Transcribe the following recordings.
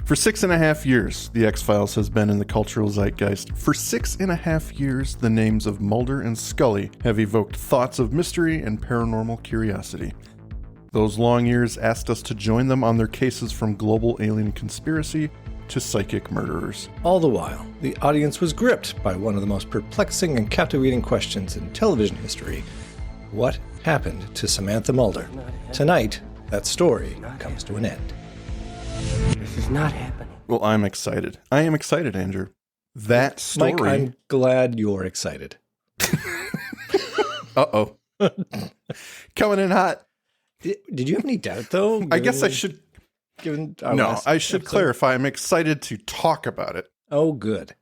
For 6.5 years, The X-Files has been in the cultural zeitgeist. For 6.5 years, the names of Mulder and Scully have evoked thoughts of mystery and paranormal curiosity. Those long years asked us to join them on their cases from global alien conspiracy to psychic murderers. All the while, the audience was gripped by one of the most perplexing and captivating questions in television history. What happened to Samantha Mulder? Tonight, that story comes to an end. This is not happening. Well, I'm excited. I am excited, Andrew. That story... Mike, I'm glad you're excited. Uh-oh. Coming in hot. Did you have any doubt, though? I guess I should... I should clarify. I'm excited to talk about it. Oh, good.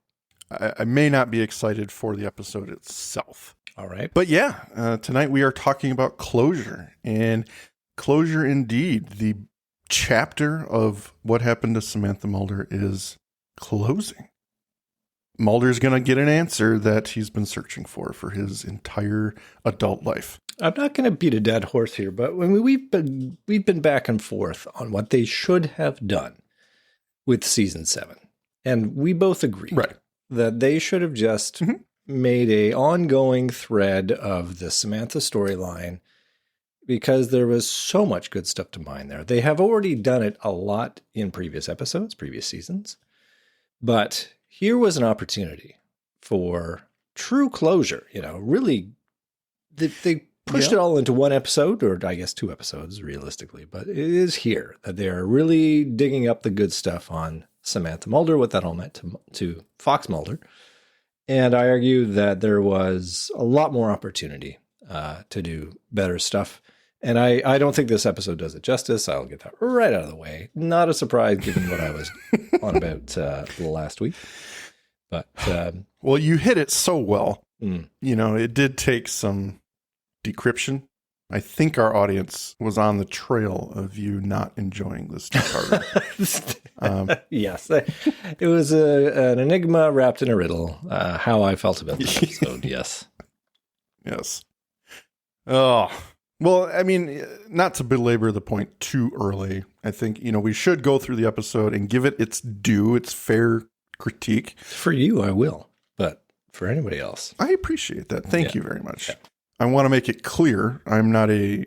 I may not be excited for the episode itself. All right. But yeah, tonight we are talking about closure. And closure indeed. The chapter of what happened to Samantha Mulder is closing. Mulder's going to get an answer that he's been searching for his entire adult life. I'm not going to beat a dead horse here, but when we've been back and forth on what they should have done with season 7, and we both agree that they should have just made a ongoing thread of the Samantha storyline, because there was so much good stuff to mine there. They have already done it a lot in previous episodes, previous seasons, but here was an opportunity for true closure. You know, really, they pushed it all into one episode, or I guess 2 episodes realistically, but it is here that they're really digging up the good stuff on Samantha Mulder, what that all meant to Fox Mulder. And I argue that there was a lot more opportunity to do better stuff. And I don't think this episode does it justice. I'll get that right out of the way. Not a surprise given what I was on about last week. But well, you hit it so well. You know, it did take some decryption. I think our audience was on the trail of you not enjoying this two-parter. Yes, it was an enigma wrapped in a riddle. How I felt about this episode. Yes. Oh, well, I mean, not to belabor the point too early. I think, you know, we should go through the episode and give it its due, its fair critique. For you, I will, but for anybody else, I appreciate that. Thank you very much. Yeah. I want to make it clear I'm not a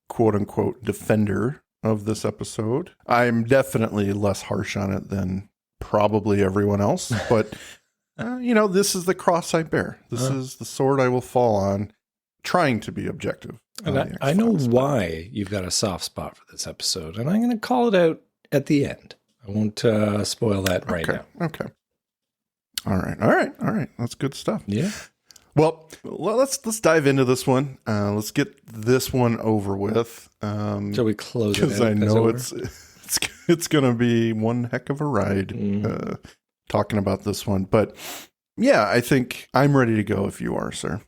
quote-unquote defender of this episode. I'm definitely less harsh on it than probably everyone else. But, you know, this is the cross I bear. This is the sword I will fall on, trying to be objective. And I know why you've got a soft spot for this episode, and I'm going to call it out at the end. I won't spoil that right now. Okay. All right. That's good stuff. Yeah. Well, let's dive into this one. Let's get this one over with. Shall we close it out? Because I know it's going to be one heck of a ride talking about this one. But yeah, I think I'm ready to go if you are, sir.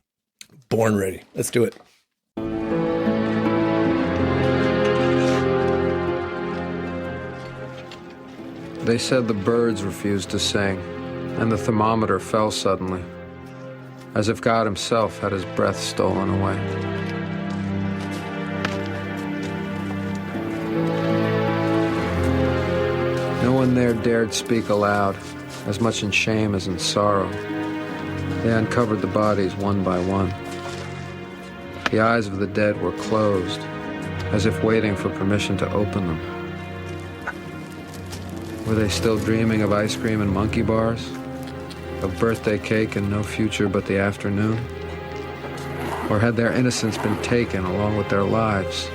Born ready. Let's do it. They said the birds refused to sing, and the thermometer fell suddenly, as if God himself had his breath stolen away. No one there dared speak aloud, as much in shame as in sorrow. They uncovered the bodies one by one. The eyes of the dead were closed, as if waiting for permission to open them. Were they still dreaming of ice cream and monkey bars? Of birthday cake and no future but the afternoon? Or had their innocence been taken along with their lives,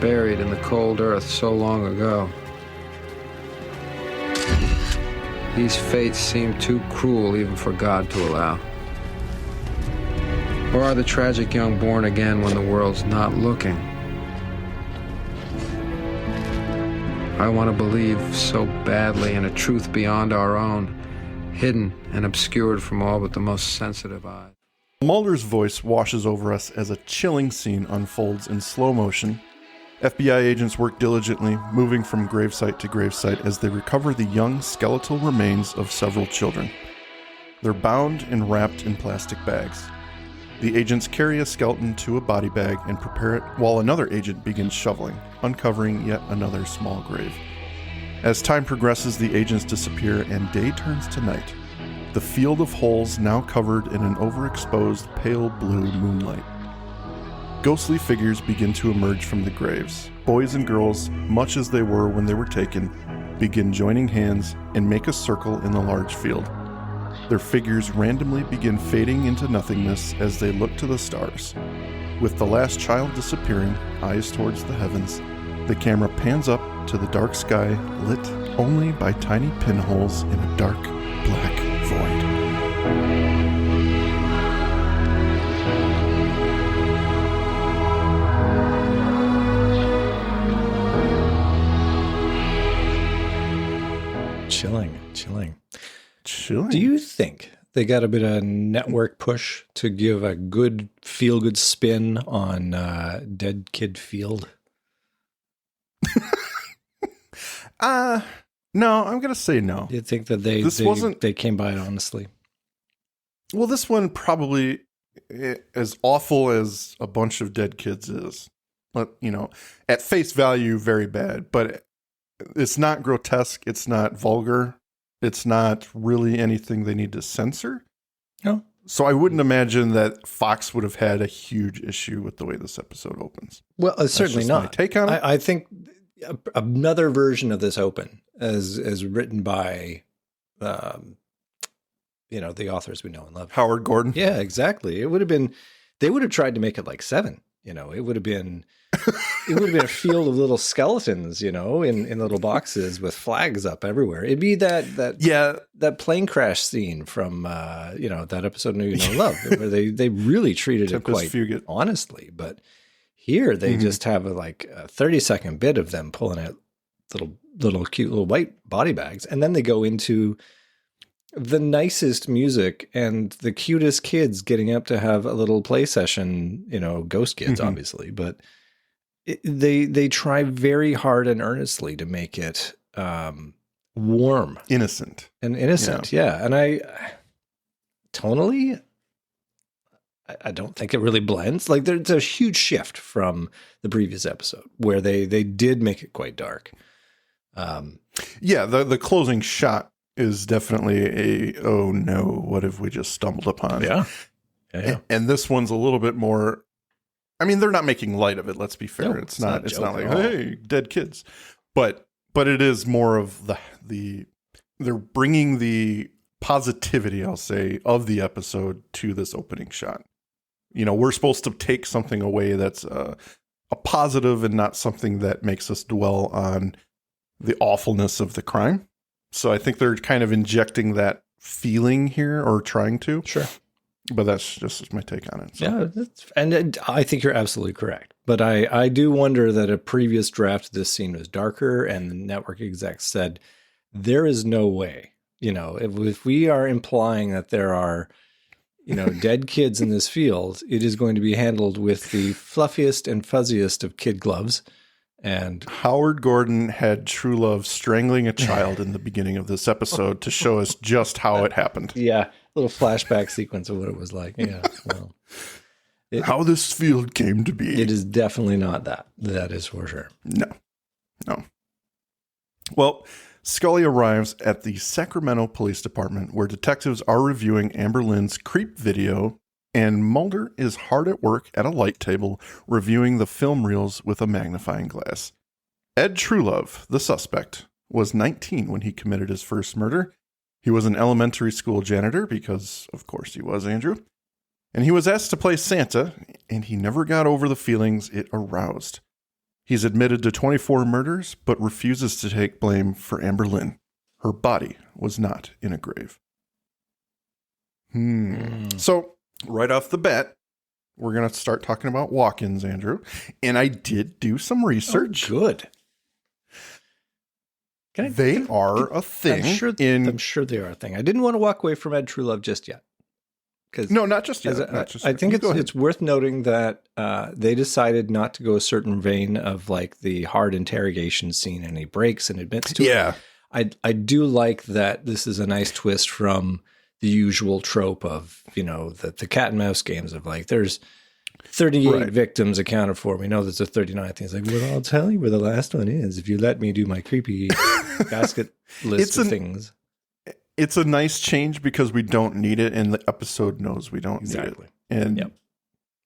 buried in the cold earth so long ago? These fates seem too cruel even for God to allow. Or are the tragic young born again when the world's not looking? I want to believe so badly in a truth beyond our own, hidden and obscured from all but the most sensitive eyes. Mulder's voice washes over us as a chilling scene unfolds in slow motion. FBI agents work diligently, moving from gravesite to gravesite as they recover the young skeletal remains of several children. They're bound and wrapped in plastic bags. The agents carry a skeleton to a body bag and prepare it while another agent begins shoveling, uncovering yet another small grave. As time progresses, the agents disappear and day turns to night. The field of holes now covered in an overexposed pale blue moonlight. Ghostly figures begin to emerge from the graves. Boys and girls, much as they were when they were taken, begin joining hands and make a circle in the large field. Their figures randomly begin fading into nothingness as they look to the stars. With the last child disappearing, eyes towards the heavens, the camera pans up to the dark sky, lit only by tiny pinholes in a dark, black void. Chilling. Do you think they got a bit of network push to give a good feel-good spin on Dead Kid Field? No, I'm going to say no. Do you think that they came by it honestly? Well, this one probably, as awful as a bunch of dead kids is, but, at face value, very bad, but it's not grotesque. It's not vulgar. It's not really anything they need to censor. No. So I wouldn't imagine that Fox would have had a huge issue with the way this episode opens. Well, certainly not. My take on it. I think another version of this open, as written by, the authors we know and love. Howard Gordon. Yeah, exactly. It would have been. They would have tried to make it like 7. It would have been. It would have been a field of little skeletons, in little boxes with flags up everywhere. It'd be that plane crash scene from that episode of You Know Love, where they really treated it quite honestly. But here they just have a 30-second bit of them pulling out little cute little white body bags, and then they go into the nicest music and the cutest kids getting up to have a little play session. Ghost kids, obviously, but. They try very hard and earnestly to make it warm, innocent, yeah. And I tonally, I don't think it really blends. Like there's a huge shift from the previous episode where they did make it quite dark. The closing shot is definitely oh no, what have we just stumbled upon? Yeah. And this one's a little bit more. I mean, they're not making light of it. Let's be fair. No, it's not like, all. hey, dead kids, but it is more of the they're bringing the positivity, I'll say, of the episode to this opening shot. We're supposed to take something away that's a positive and not something that makes us dwell on the awfulness of the crime. So I think they're kind of injecting that feeling here, or trying to. Sure. But that's just my take on it. So. Yeah, and I think you're absolutely correct. But I do wonder that a previous draft of this scene was darker, and the network execs said, there is no way, if we are implying that there are, dead kids in this field, it is going to be handled with the fluffiest and fuzziest of kid gloves. And Howard Gordon had True Love strangling a child in the beginning of this episode to show us just how it happened. Yeah. Little flashback sequence of what it was like. Yeah. Well, how this field came to be. It is definitely not that. That is for sure. No. Well, Scully arrives at the Sacramento Police Department, where detectives are reviewing Amber Lynn's creep video, and Mulder is hard at work at a light table reviewing the film reels with a magnifying glass. Ed Truelove, the suspect, was 19 when he committed his first murder. He was an elementary school janitor because, of course, he was, Andrew. And he was asked to play Santa, and he never got over the feelings it aroused. He's admitted to 24 murders, but refuses to take blame for Amber Lynn. Her body was not in a grave. So, right off the bat, we're going to start talking about walk-ins, Andrew. And I did do some research. Oh, good. They are a thing. I'm sure they are a thing. I didn't want to walk away from Ed Truelove just yet. No, not just yet. I think it's worth noting that they decided not to go a certain vein of the hard interrogation scene, and he breaks and admits to it. I do like that this is a nice twist from the usual trope of, the cat and mouse games of there's 38 victims accounted for. We know there's a 39th. He's like, well, I'll tell you where the last one is if you let me do my creepy basket list of things. It's a nice change because we don't need it, and the episode knows we don't need it. And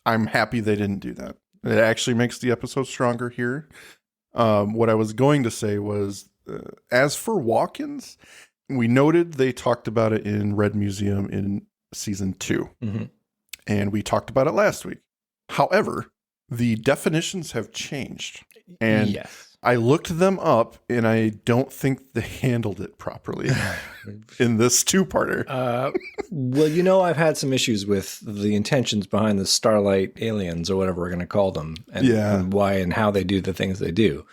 I'm happy they didn't do that. It actually makes the episode stronger here. What I was going to say was, as for walk-ins, we noted they talked about it in Red Museum in season 2. Mm-hmm. And we talked about it last week. However, the definitions have changed. And I looked them up, and I don't think they handled it properly in this two-parter. Well, I've had some issues with the intentions behind the Starlight aliens, or whatever we're going to call them, and why and how they do the things they do.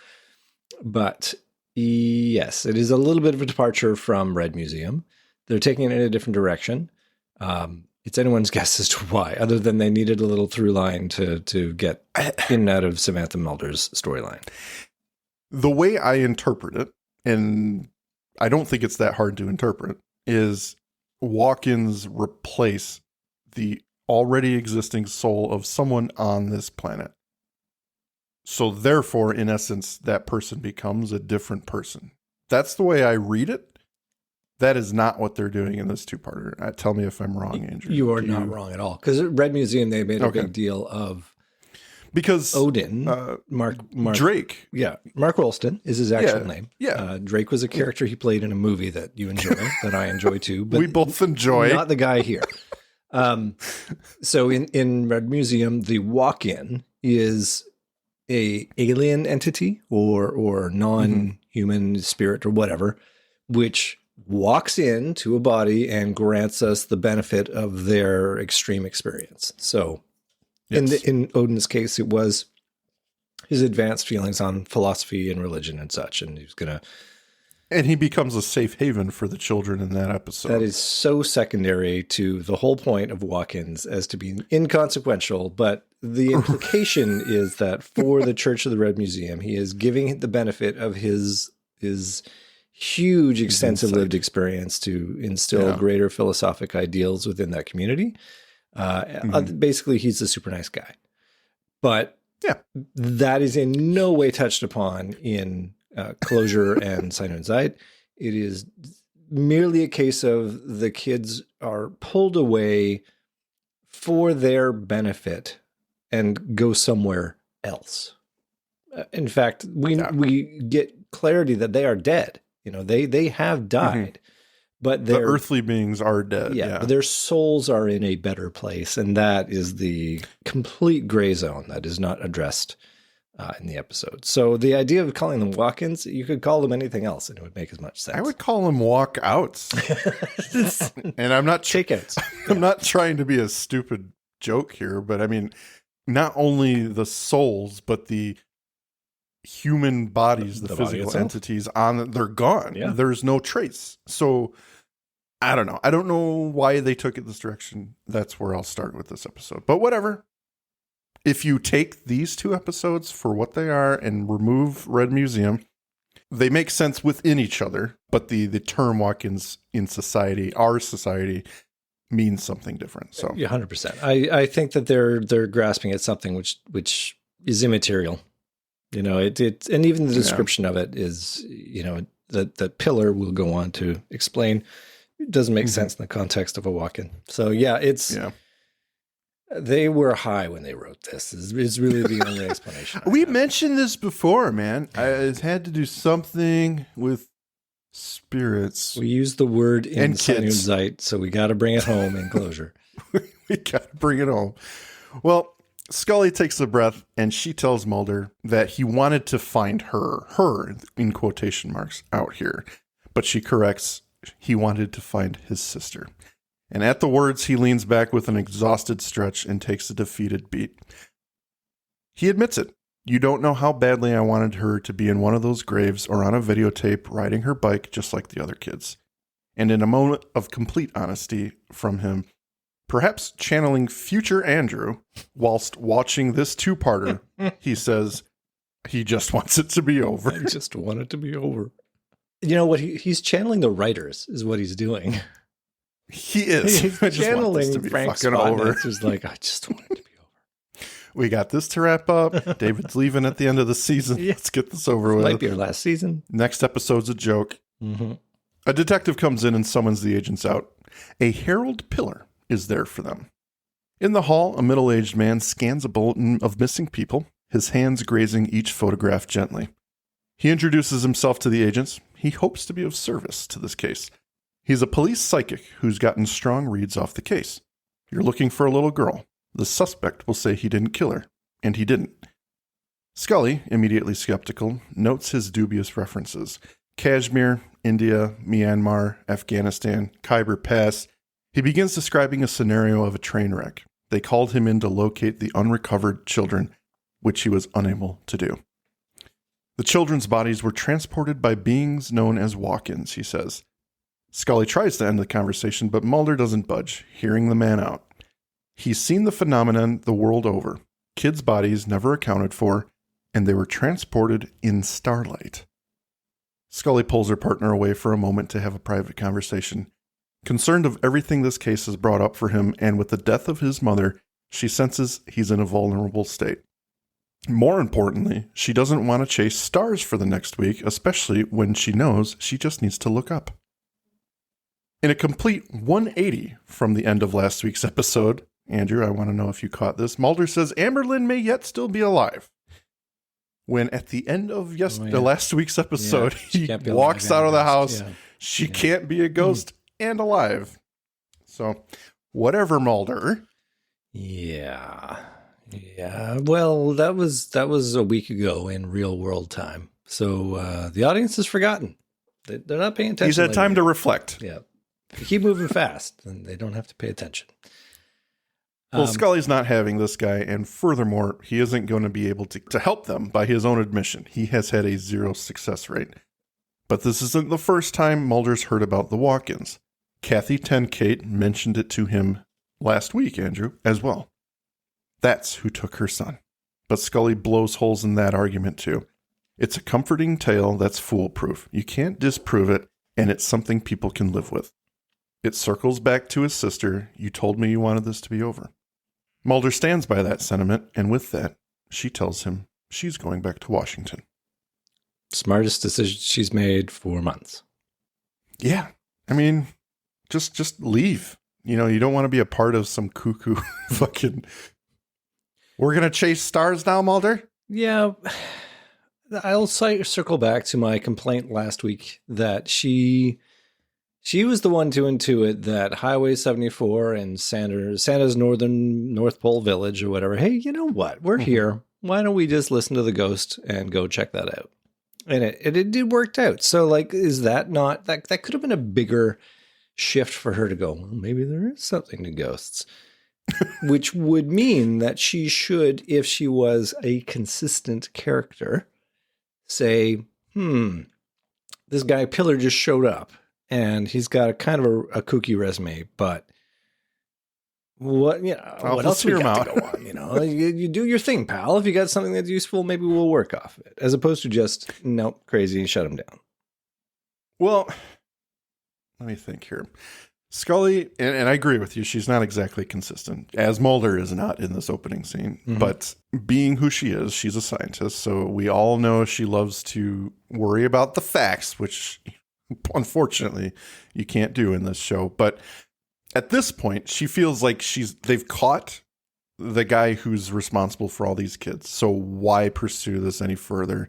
But yes, it is a little bit of a departure from Red Museum. They're taking it in a different direction. It's anyone's guess as to why, other than they needed a little through line to get in and out of Samantha Mulder's storyline. The way I interpret it, and I don't think it's that hard to interpret, is walk-ins replace the already existing soul of someone on this planet. So therefore, in essence, that person becomes a different person. That's the way I read it. That is not what they're doing in this two-parter. Tell me if I'm wrong, Andrew. You are not wrong at all. Because at Red Museum, they made a big deal of because Odin, Mark Drake. Yeah, Mark Rolston is his actual name. Yeah, Drake was a character he played in a movie that you enjoy, that I enjoy too. But we both enjoy. Not the guy here. So in Red Museum, the walk-in is a alien entity or non-human spirit or whatever, which walks into a body and grants us the benefit of their extreme experience. So in Odin's case, it was his advanced feelings on philosophy and religion and such. And he's going to... And he becomes a safe haven for the children in that episode. That is so secondary to the whole point of walk-ins as to be inconsequential. But the implication is that for the Church of the Red Museum, he is giving the benefit of his huge, extensive lived experience to instill greater philosophic ideals within that community. Basically, he's a super nice guy. But that is in no way touched upon in Closure and Sign of Anxiety. It is merely a case of the kids are pulled away for their benefit and go somewhere else. In fact, we get clarity that they are dead. They have died, but the earthly beings are dead. Yeah, but their souls are in a better place, and that is the complete gray zone that is not addressed in the episode. So the idea of calling them walk-ins, you could call them anything else, and it would make as much sense. I would call them walk-outs, and I'm not shakeouts. I'm not trying to be a stupid joke here, but I mean, not only the souls, but the human bodies, the physical entities they're gone. Yeah. There's no trace. So I don't know. I don't know why they took it this direction. That's where I'll start with this episode. But whatever. If you take these two episodes for what they are and remove Red Museum, they make sense within each other. But the term walk-ins in society, our society, means something different. So 100%. I think that they're grasping at something which is immaterial. It and even the description of it is, that Pillar will go on to explain. It doesn't make sense in the context of a walk-in. So they were high when they wrote this. Is really the only explanation. We mentioned this before, man. It had to do something with spirits. We used the word in Zeit, so we got to bring it home in Closure. We got to bring it home. Well, Scully takes a breath, and she tells Mulder that he wanted to find her in quotation marks out here, but she corrects, he wanted to find his sister. And at the words, he leans back with an exhausted stretch and takes a defeated beat. He admits it. You don't know how badly I wanted her to be in one of those graves or on a videotape riding her bike just like the other kids. And in a moment of complete honesty from him, perhaps channeling future Andrew, whilst watching this two-parter, he says he just wants it to be over. I just want it to be over. You know what? He's channeling the writers is what he's doing. He is. He's channeling Frank Spotnitz, who's like, I just want it to be over. We got this to wrap up. David's leaving at the end of the season. Yeah. Let's get this over with. Might be our last season. Next episode's a joke. Mm-hmm. A detective comes in and summons the agents out. A Herald Pillar is there for them. In the hall, a middle-aged man scans a bulletin of missing people, his hands grazing each photograph gently. He introduces himself to the agents. He hopes to be of service to this case. He's a police psychic who's gotten strong reads off the case. You're looking for a little girl. The suspect will say he didn't kill her, and he didn't. Scully, immediately skeptical, notes his dubious references. Kashmir, India, Myanmar, Afghanistan, Khyber Pass. He begins describing a scenario of a train wreck. They called him in to locate the unrecovered children, which he was unable to do. The children's bodies were transported by beings known as walk-ins, he says. Scully tries to end the conversation, but Mulder doesn't budge, hearing the man out. He's seen the phenomenon the world over. Kids' bodies never accounted for, and they were transported in starlight. Scully pulls her partner away for a moment to have a private conversation. Concerned of everything this case has brought up for him, and with the death of his mother, she senses he's in a vulnerable state. More importantly, she doesn't want to chase stars for the next week, especially when she knows she just needs to look up. In a complete 180 from the end of last week's episode, Andrew, I want to know if you caught this, Mulder says Amberlynn may yet still be alive. When at the end of last week's episode, he walks out of the house, she can't be a ghost and alive. So, whatever, Mulder. Yeah. Well, that was a week ago in real world time. So the audience has forgotten. They're not paying attention. He's had time to reflect. Yeah. If you keep moving fast, then they don't have to pay attention. Well, Scully's not having this guy, and furthermore, he isn't going to be able to help them by his own admission. He has had a 0 success rate. But this isn't the first time Mulder's heard about the walk-ins. Kathy Tenkate mentioned it to him last week, Andrew, as well. That's who took her son. But Scully blows holes in that argument, too. It's a comforting tale that's foolproof. You can't disprove it, and it's something people can live with. It circles back to his sister. You told me you wanted this to be over. Mulder stands by that sentiment, and with that, she tells him she's going back to Washington. Smartest decision she's made for months. Yeah. I mean, just leave. You know, you don't want to be a part of some cuckoo fucking... We're going to chase stars now, Mulder? Yeah. I'll circle back to my complaint last week that she was the one to intuit that Highway 74 and Santa's North Pole Village or whatever. Hey, you know what? We're here. Why don't we just listen to the ghost and go check that out? And it did worked out. So like, is that not, that could have been a bigger shift for her to go, well, maybe there is something to ghosts, which would mean that she should, if she was a consistent character, say, this guy Pillar just showed up. And he's got a kind of a kooky resume, but what else we got to go on? You know, you do your thing, pal. If you got something that's useful, maybe we'll work off of it, as opposed to just nope, crazy, shut him down. Well, let me think here. Scully, and I agree with you, she's not exactly consistent, as Mulder is not in this opening scene. Mm-hmm. But being who she is, she's a scientist, so we all know she loves to worry about the facts, which unfortunately you can't do in this show. But at this point, she feels like they've caught the guy who's responsible for all these kids. So why pursue this any further?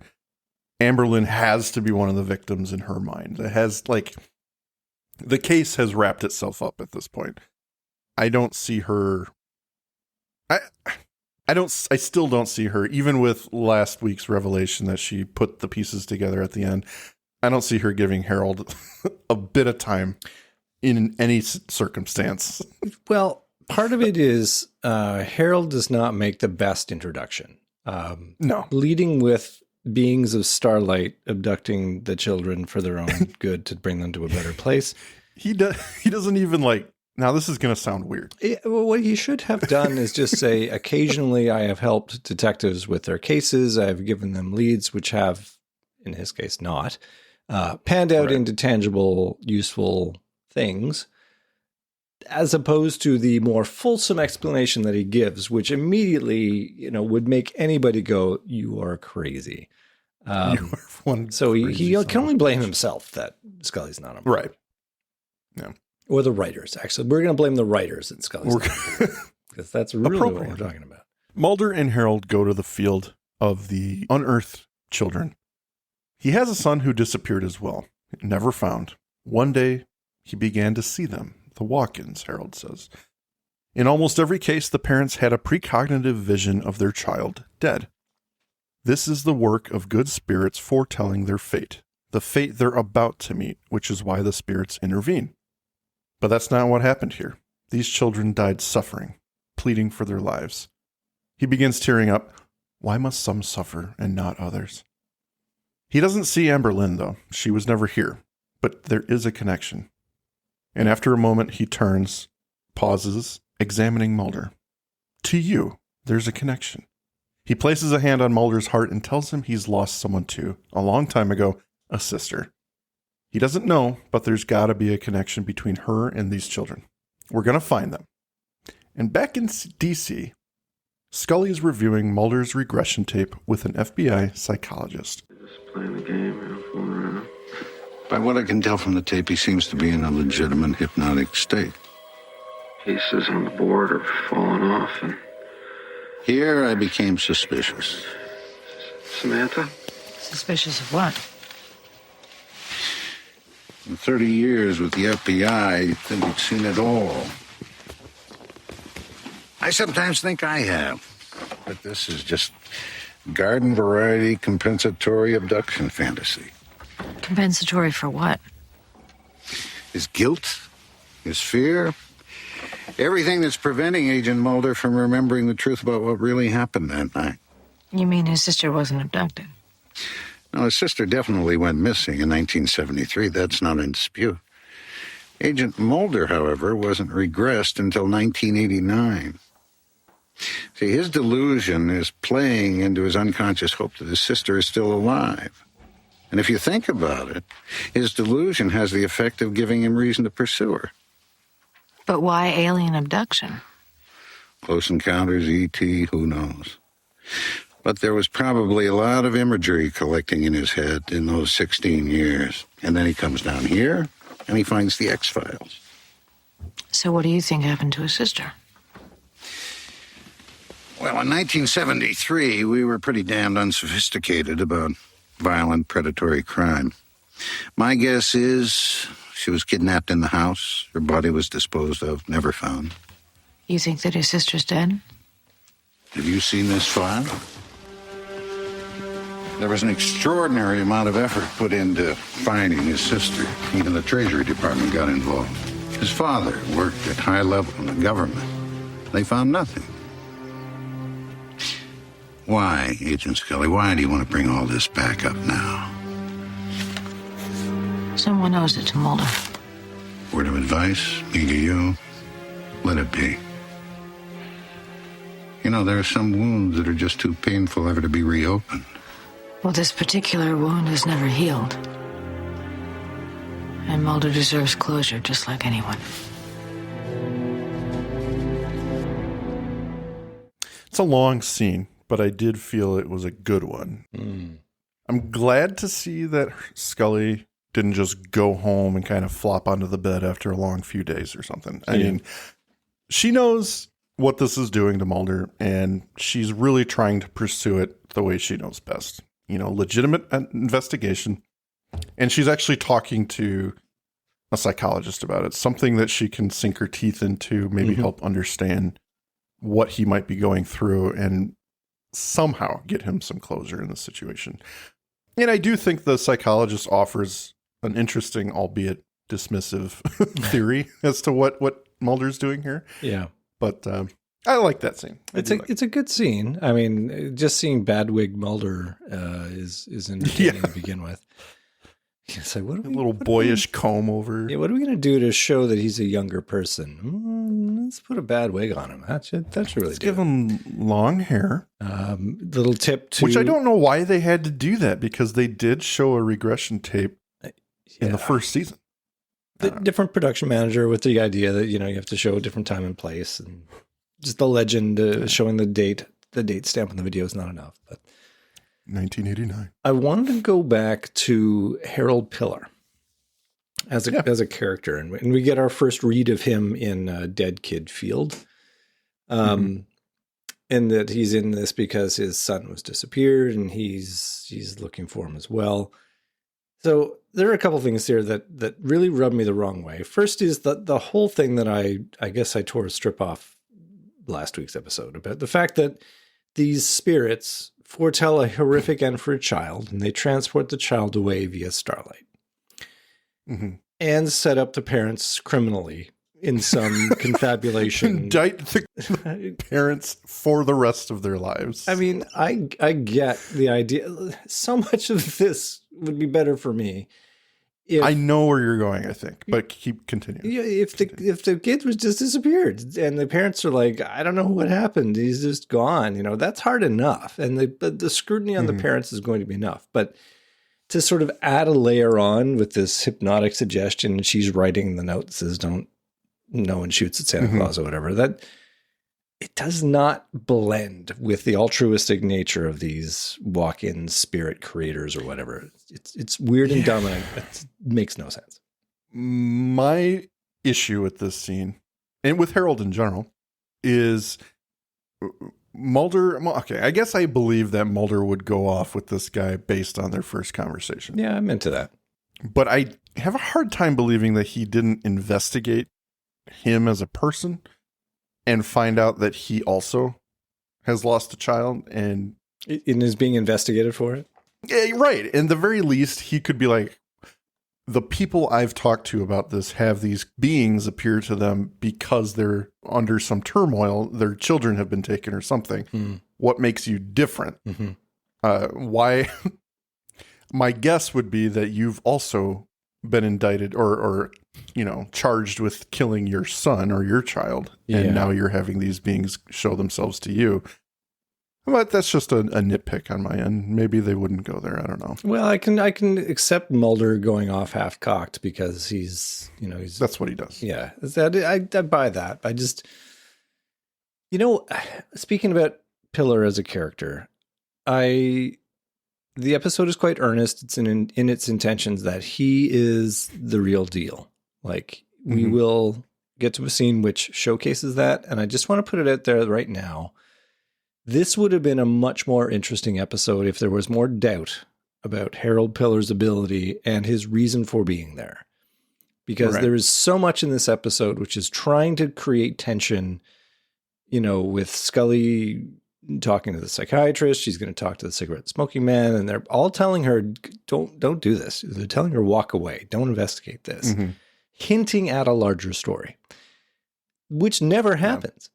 Amberlynn has to be one of the victims in her mind. It has, like, the case has wrapped itself up at this point. I don't see her. I still don't see her, even with last week's revelation that she put the pieces together at the end. I don't see her giving Harold a bit of time in any circumstance. Well, part of it is Harold does not make the best introduction. No. Leading with beings of starlight abducting the children for their own good to bring them to a better place. He doesn't even like, now this is going to sound weird. Well, what he should have done is just say, occasionally I have helped detectives with their cases. I've given them leads, which have, in his case, not. Panned out into tangible, useful things. as opposed to the more fulsome explanation that he gives, which immediately, would make anybody go, "You are crazy." So he can only blame himself that Scully's not on board. Right. Yeah. Or the writers, actually. We're going to blame the writers that Scully's not on board, because that's really what we're talking about. Mulder and Harold go to the field of the unearthed children. He has a son who disappeared as well, never found. One day, he began to see them, the walk-ins, Harold says. In almost every case, the parents had a precognitive vision of their child dead. This is the work of good spirits foretelling their fate, the fate they're about to meet, which is why the spirits intervene. But that's not what happened here. These children died suffering, pleading for their lives. He begins tearing up. Why must some suffer and not others? He doesn't see Amber Lynn, though. She was never here. But there is a connection. And after a moment, he turns, pauses, examining Mulder. To you, there's a connection. He places a hand on Mulder's heart and tells him he's lost someone too, a long time ago, a sister. He doesn't know, but there's got to be a connection between her and these children. We're going to find them. And back in D.C., Scully is reviewing Mulder's regression tape with an FBI psychologist. Just playing the game, fooling around. By what I can tell from the tape, he seems to be in a legitimate hypnotic state. Pieces on the board are falling off, and... Here I became suspicious. Samantha? Suspicious of what? In 30 years with the FBI, you'd think you'd seen it all. I sometimes think I have. But this is just garden variety compensatory abduction fantasy. Compensatory for what? His guilt, his fear, everything that's preventing Agent Mulder from remembering the truth about what really happened that night. You mean his sister wasn't abducted? No, his sister definitely went missing in 1973. That's not in dispute. Agent Mulder, however, wasn't regressed until 1989. See, his delusion is playing into his unconscious hope that his sister is still alive. And if you think about it, his delusion has the effect of giving him reason to pursue her. But why alien abduction? Close Encounters, E.T., who knows? But there was probably a lot of imagery collecting in his head in those 16 years. And then he comes down here, and he finds the X-Files. So what do you think happened to his sister? Well, in 1973, we were pretty damned unsophisticated about violent predatory crime. My guess is she was kidnapped in the house. Her body was disposed of, never found. You think that his sister's dead? Have you seen this file? There was an extraordinary amount of effort put into finding his sister. Even the Treasury Department got involved. His father worked at high level in the government. They found nothing. Why, Agent Scully, why do you want to bring all this back up now? Someone owes it to Mulder. Word of advice, me to you, let it be. You know, there are some wounds that are just too painful ever to be reopened. Well, this particular wound has never healed. And Mulder deserves closure just like anyone. It's a long scene, but I did feel it was a good one. I'm glad to see that Scully didn't just go home and kind of flop onto the bed after a long few days or something. I mean, she knows what this is doing to Mulder, and she's really trying to pursue it the way she knows best. You know, legitimate investigation. And she's actually talking to a psychologist about it, something that she can sink her teeth into, maybe help understand what he might be going through and somehow get him some closure in the situation. And I do think the psychologist offers an interesting, albeit dismissive theory as to what Mulder's doing here. Yeah. But I like that scene. It's a good scene. I mean, just seeing Badwig Mulder is entertaining to begin with. It's like, a little boyish comb over. Yeah, what are we going to do to show that he's a younger person? Let's put a bad wig on him. That should really Let's give him long hair. Little tip to... Which I don't know why they had to do that, because they did show a regression tape in the first season. The different production manager with the idea that, you have to show a different time and place, and just the legend showing the date stamp on the video is not enough. But 1989. I wanted to go back to Harold Pillar as a character, and we get our first read of him in Dead Kid Field. And that he's in this because his son was disappeared and he's looking for him as well. So there are a couple things here that really rub me the wrong way. First is the whole thing that I guess I tore a strip off last week's episode about the fact that these spirits foretell a horrific end for a child, and they transport the child away via starlight and set up the parents criminally in some confabulation. Indict the parents for the rest of their lives. I mean, I get the idea. So much of this would be better for me. I know where you're going, I think, but keep continuing. Yeah, if the kid was just disappeared and the parents are like, I don't know what happened, he's just gone. That's hard enough, and the scrutiny on the parents is going to be enough. But to sort of add a layer on with this hypnotic suggestion, and she's writing the note that says, "Don't no one shoots at Santa Claus" or whatever, that it does not blend with the altruistic nature of these walk-in spirit creators or whatever. It's weird and dumb, and it makes no sense. My issue with this scene, and with Harold in general, is Mulder. Okay, I guess I believe that Mulder would go off with this guy based on their first conversation. Yeah, I'm into that. But I have a hard time believing that he didn't investigate him as a person and find out that he also has lost a child and is being investigated for it. Yeah, right. In the very least, he could be like, the people I've talked to about this have these beings appear to them because they're under some turmoil. Their children have been taken or something. What makes you different? Why? My guess would be that you've also been indicted or charged with killing your son or your child. Yeah. And now you're having these beings show themselves to you. But that's just a nitpick on my end. Maybe they wouldn't go there. I don't know. Well, I can accept Mulder going off half cocked because he's that's what he does. Yeah. I buy that. I just, speaking about Pillar as a character, the episode is quite earnest. It's in its intentions that he is the real deal. Like, we will get to a scene which showcases that. And I just want to put it out there right now. This would have been a much more interesting episode if there was more doubt about Harold Pillar's ability and his reason for being there. Because there is so much in this episode which is trying to create tension, with Scully talking to the psychiatrist. She's going to talk to the cigarette smoking man, and they're all telling her, don't do this. They're telling her, walk away. Don't investigate this. Hinting at a larger story, which never happens.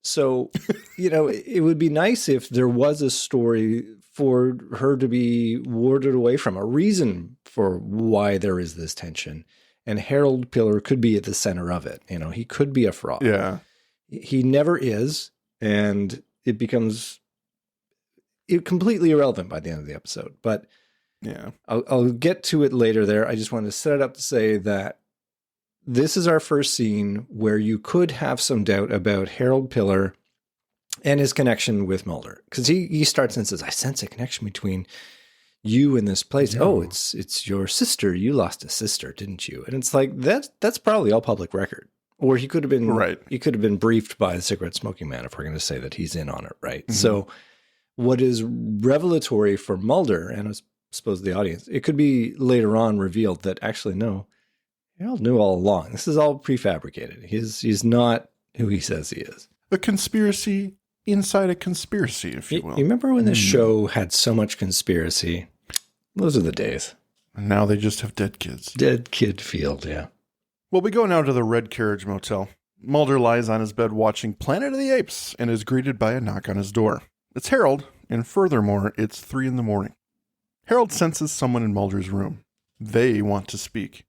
So, it would be nice if there was a story for her to be warded away from, a reason for why there is this tension. And Harold Pillar could be at the center of it. He could be a fraud. Yeah. He never is. And it becomes completely irrelevant by the end of the episode. But yeah, I'll get to it later there. I just wanted to set it up to say that this is our first scene where you could have some doubt about Harold Pillar and his connection with Mulder. Because he starts and says, I sense a connection between you and this place. Oh, it's your sister. You lost a sister, didn't you? And it's like, that's probably all public record. Or he could have been He could have been briefed by the cigarette smoking man if we're going to say that he's in on it, right? So what is revelatory for Mulder, and I suppose the audience, it could be later on revealed that actually, no, Harold knew all along. This is all prefabricated. He's not who he says he is. A conspiracy inside a conspiracy, if you will. You remember when this show had so much conspiracy? Those are the days. And now they just have dead kids. Dead Kid Field, yeah. Well, we go now to the Red Carriage Motel. Mulder lies on his bed watching Planet of the Apes and is greeted by a knock on his door. It's Harold, and furthermore, it's 3 a.m. Harold senses someone in Mulder's room. They want to speak.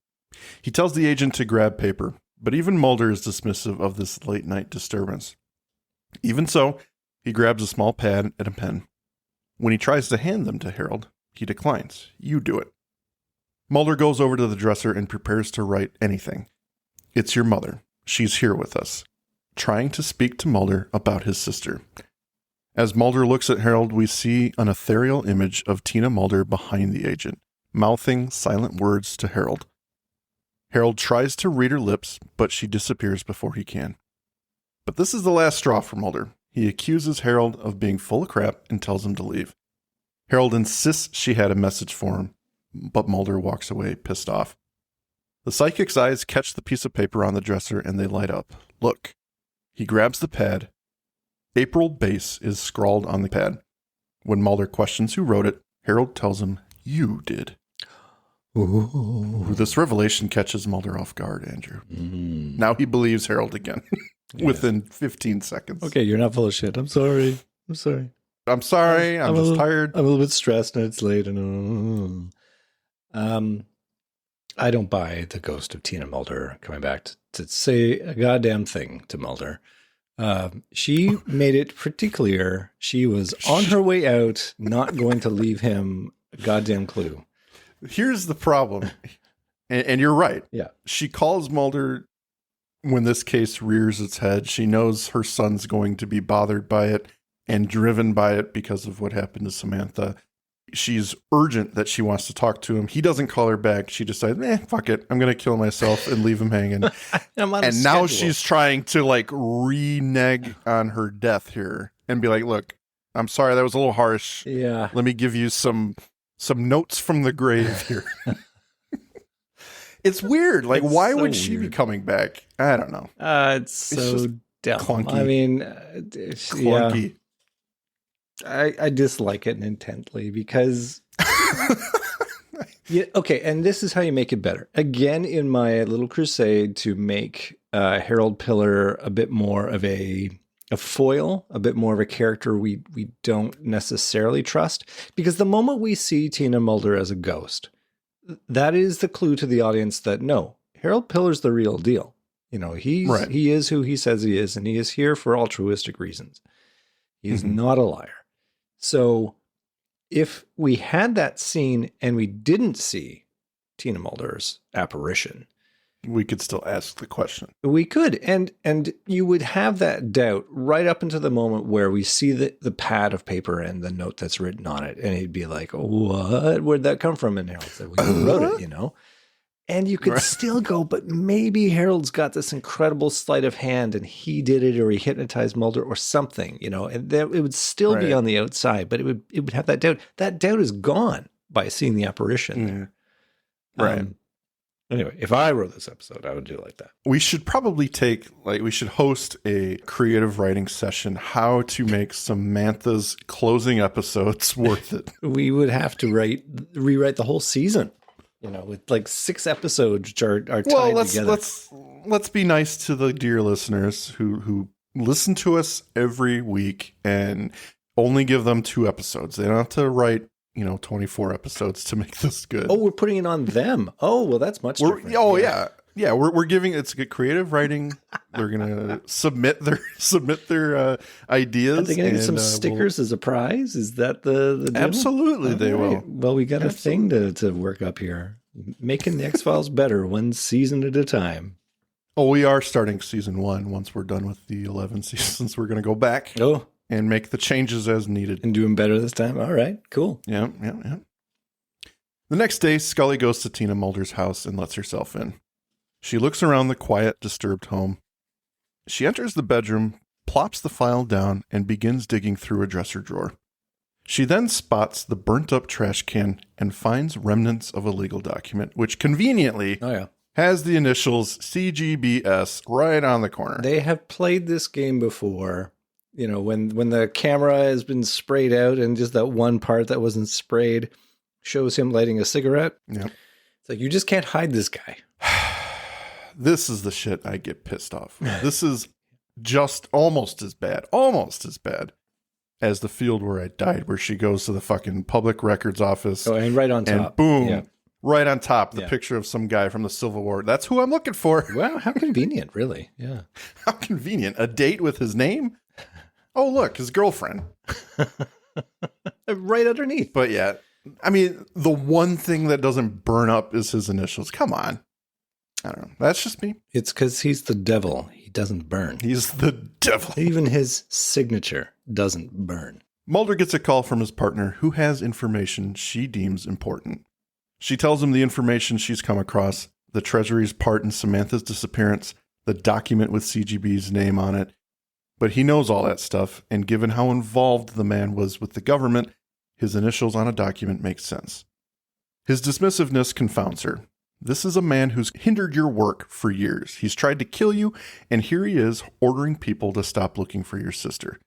He tells the agent to grab paper, but even Mulder is dismissive of this late-night disturbance. Even so, he grabs a small pad and a pen. When he tries to hand them to Harold, he declines. You do it. Mulder goes over to the dresser and prepares to write anything. It's your mother. She's here with us, trying to speak to Mulder about his sister. As Mulder looks at Harold, we see an ethereal image of Tina Mulder behind the agent, mouthing silent words to Harold. Harold tries to read her lips, but she disappears before he can. But this is the last straw for Mulder. He accuses Harold of being full of crap and tells him to leave. Harold insists she had a message for him, but Mulder walks away, pissed off. The psychic's eyes catch the piece of paper on the dresser and they light up. Look. He grabs the pad. April Base is scrawled on the pad. When Mulder questions who wrote it, Harold tells him, you did. Ooh. This revelation catches Mulder off guard, Andrew. Now he believes Harold again within 15 seconds. Okay, you're not full of shit. I'm sorry. I'm sorry. I'm just tired. I'm a little bit stressed and it's late. And I don't buy the ghost of Tina Mulder coming back to say a goddamn thing to Mulder. She made it pretty clear she was on her way out, not going to leave him a goddamn clue. Here's the problem. And you're right. Yeah. She calls Mulder when this case rears its head. She knows her son's going to be bothered by it and driven by it because of what happened to Samantha. She's urgent that she wants to talk to him. He doesn't call her back. She decides, fuck it. I'm going to kill myself and leave him hanging. And now she's trying to like renege on her death here and be like, look, I'm sorry. That was a little harsh. Yeah. Let me give you some notes from the grave here. It's weird. Like, it's why so would she be weird. coming back? I don't know. It's so dumb. clunky. I mean, Clunky. Yeah. I dislike it intently because yeah, okay, and this is how you make it better. Again, in my little crusade to make Harold Pillar a bit more of a foil, a bit more of a character we don't necessarily trust, because the moment we see Tina Mulder as a ghost, that is the clue to the audience that no, Harold Pillar's the real deal. You know, he is who he says he is, and he is here for altruistic reasons. He is not a liar. So if we had that scene and we didn't see Tina Mulder's apparition, We could still ask the question. we could. And you would have that doubt right up until the moment where we see the pad of paper and the note that's written on it. And he'd be like, what? Where'd that come from? And Harold said, well, you wrote it, you know? And you could still go, but maybe Harold's got this incredible sleight of hand and he did it, or he hypnotized Mulder or something, you know, and it would still be on the outside, but it would have that doubt. That doubt is gone by seeing the apparition there. Right. Anyway, if I wrote this episode, I would do it like that. We should probably we should host a creative writing session, how to make Samantha's closing episodes worth it. We would have to rewrite the whole season. You know, with like 6 episodes which are tied together. Let's be nice to the dear listeners who listen to us every week and only give them 2 episodes. They don't have to write 24 episodes to make this good. Oh, we're putting it on them. Oh, well, that's much different. Yeah. We're giving it's good creative writing. They're gonna submit their ideas. Are they gonna get some stickers as a prize? Is that the deal? Absolutely, they will. Well, we got a thing to work up here, making the X-Files better one season at a time. Oh, we are starting season 1. Once we're done with the 11 seasons, we're gonna go back. And make the changes as needed. And do them better this time. All right, cool. Yeah. The next day, Scully goes to Tina Mulder's house and lets herself in. She looks around the quiet, disturbed home. She enters the bedroom, plops the file down, and begins digging through a dresser drawer. She then spots the burnt-up trash can and finds remnants of a legal document, which conveniently has the initials CGBS right on the corner. They have played this game before. You know, when the camera has been sprayed out and just that one part that wasn't sprayed shows him lighting a cigarette. Yeah. It's like, you just can't hide this guy. This is the shit I get pissed off. This is just almost as bad as the field where I died, where she goes to the fucking public records office. Oh, and right on top. And boom, right on top, the picture of some guy from the Civil War. That's who I'm looking for. Wow, how convenient, really. Yeah. How convenient. A date with his name? Oh, look, his girlfriend. Right underneath. But yeah, I mean, the one thing that doesn't burn up is his initials. Come on. I don't know. That's just me. It's because he's the devil. He doesn't burn. He's the devil. Even his signature doesn't burn. Mulder gets a call from his partner who has information she deems important. She tells him the information she's come across, the Treasury's part in Samantha's disappearance, the document with CGB's name on it. But he knows all that stuff, and given how involved the man was with the government, his initials on a document make sense. His dismissiveness confounds her. This is a man who's hindered your work for years. He's tried to kill you, and here he is ordering people to stop looking for your sister.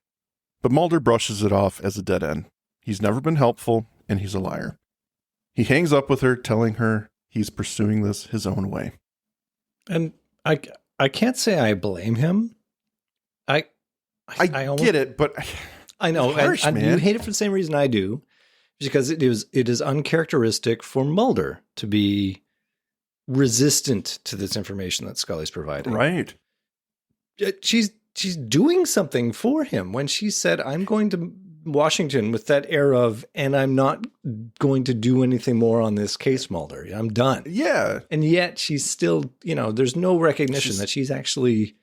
But Mulder brushes it off as a dead end. He's never been helpful, and he's a liar. He hangs up with her, telling her he's pursuing this his own way. And I can't say I blame him. I almost get it, but I know, harsh, and man. you hate it for the same reason I do, because it is uncharacteristic for Mulder to be resistant to this information that Scully's providing. Right. She's doing something for him when she said, "I'm going to Washington," with that air of, "and I'm not going to do anything more on this case, Mulder. I'm done." Yeah. And yet she's still, there's no recognition that she's actually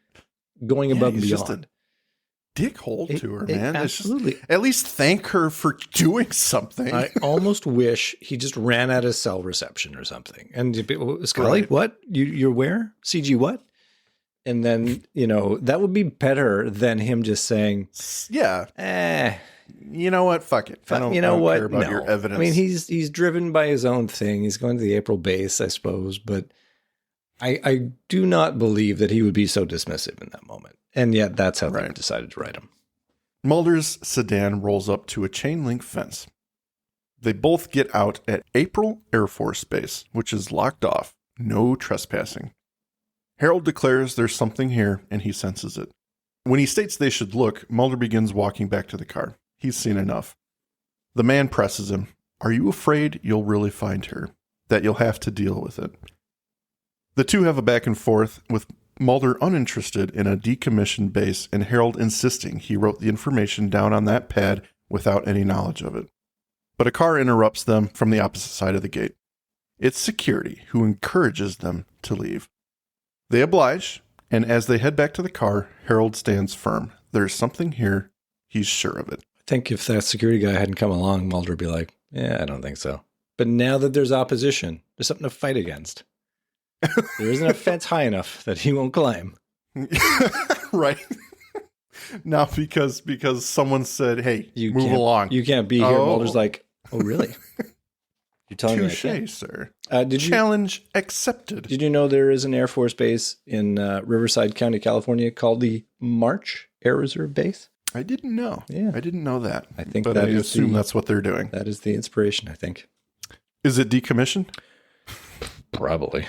going above and Just beyond. a dickhole to her, man. Absolutely. It's just, at least thank her for doing something. I almost wish he just ran out of cell reception or something. And Scully, Right. what? You're where? CG what? And then, that would be better than him just saying, Yeah. You know what? Fuck it. I don't care about No. your evidence. I mean, he's driven by his own thing. He's going to the April base, I suppose. But I do not believe that he would be so dismissive in that moment. And yet that's how they decided to write him. Mulder's sedan rolls up to a chain link fence. They both get out at April Air Force Base, which is locked off. No trespassing. Harold declares there's something here, and he senses it. When he states they should look, Mulder begins walking back to the car. He's seen enough. The man presses him. Are you afraid you'll really find her? That you'll have to deal with it? The two have a back and forth, with Mulder uninterested in a decommissioned base and Harold insisting he wrote the information down on that pad without any knowledge of it. But a car interrupts them from the opposite side of the gate. It's security who encourages them to leave. They oblige, and as they head back to the car, Harold stands firm. There's something here. He's sure of it. I think if that security guy hadn't come along, Mulder would be like, I don't think so. But now that there's opposition, there's something to fight against. There isn't a fence high enough that he won't climb. Right. Now, because someone said, hey, You move along. You can't be here. Mulder's like, oh, really? You're telling me I can't? Touche, sir. Challenge accepted. Did you know there is an Air Force base in Riverside County, California called the March Air Reserve Base? I didn't know. Yeah. I didn't know that. I think but that I is assume that's what they're doing. That is the inspiration, I think. Is it decommissioned? Probably.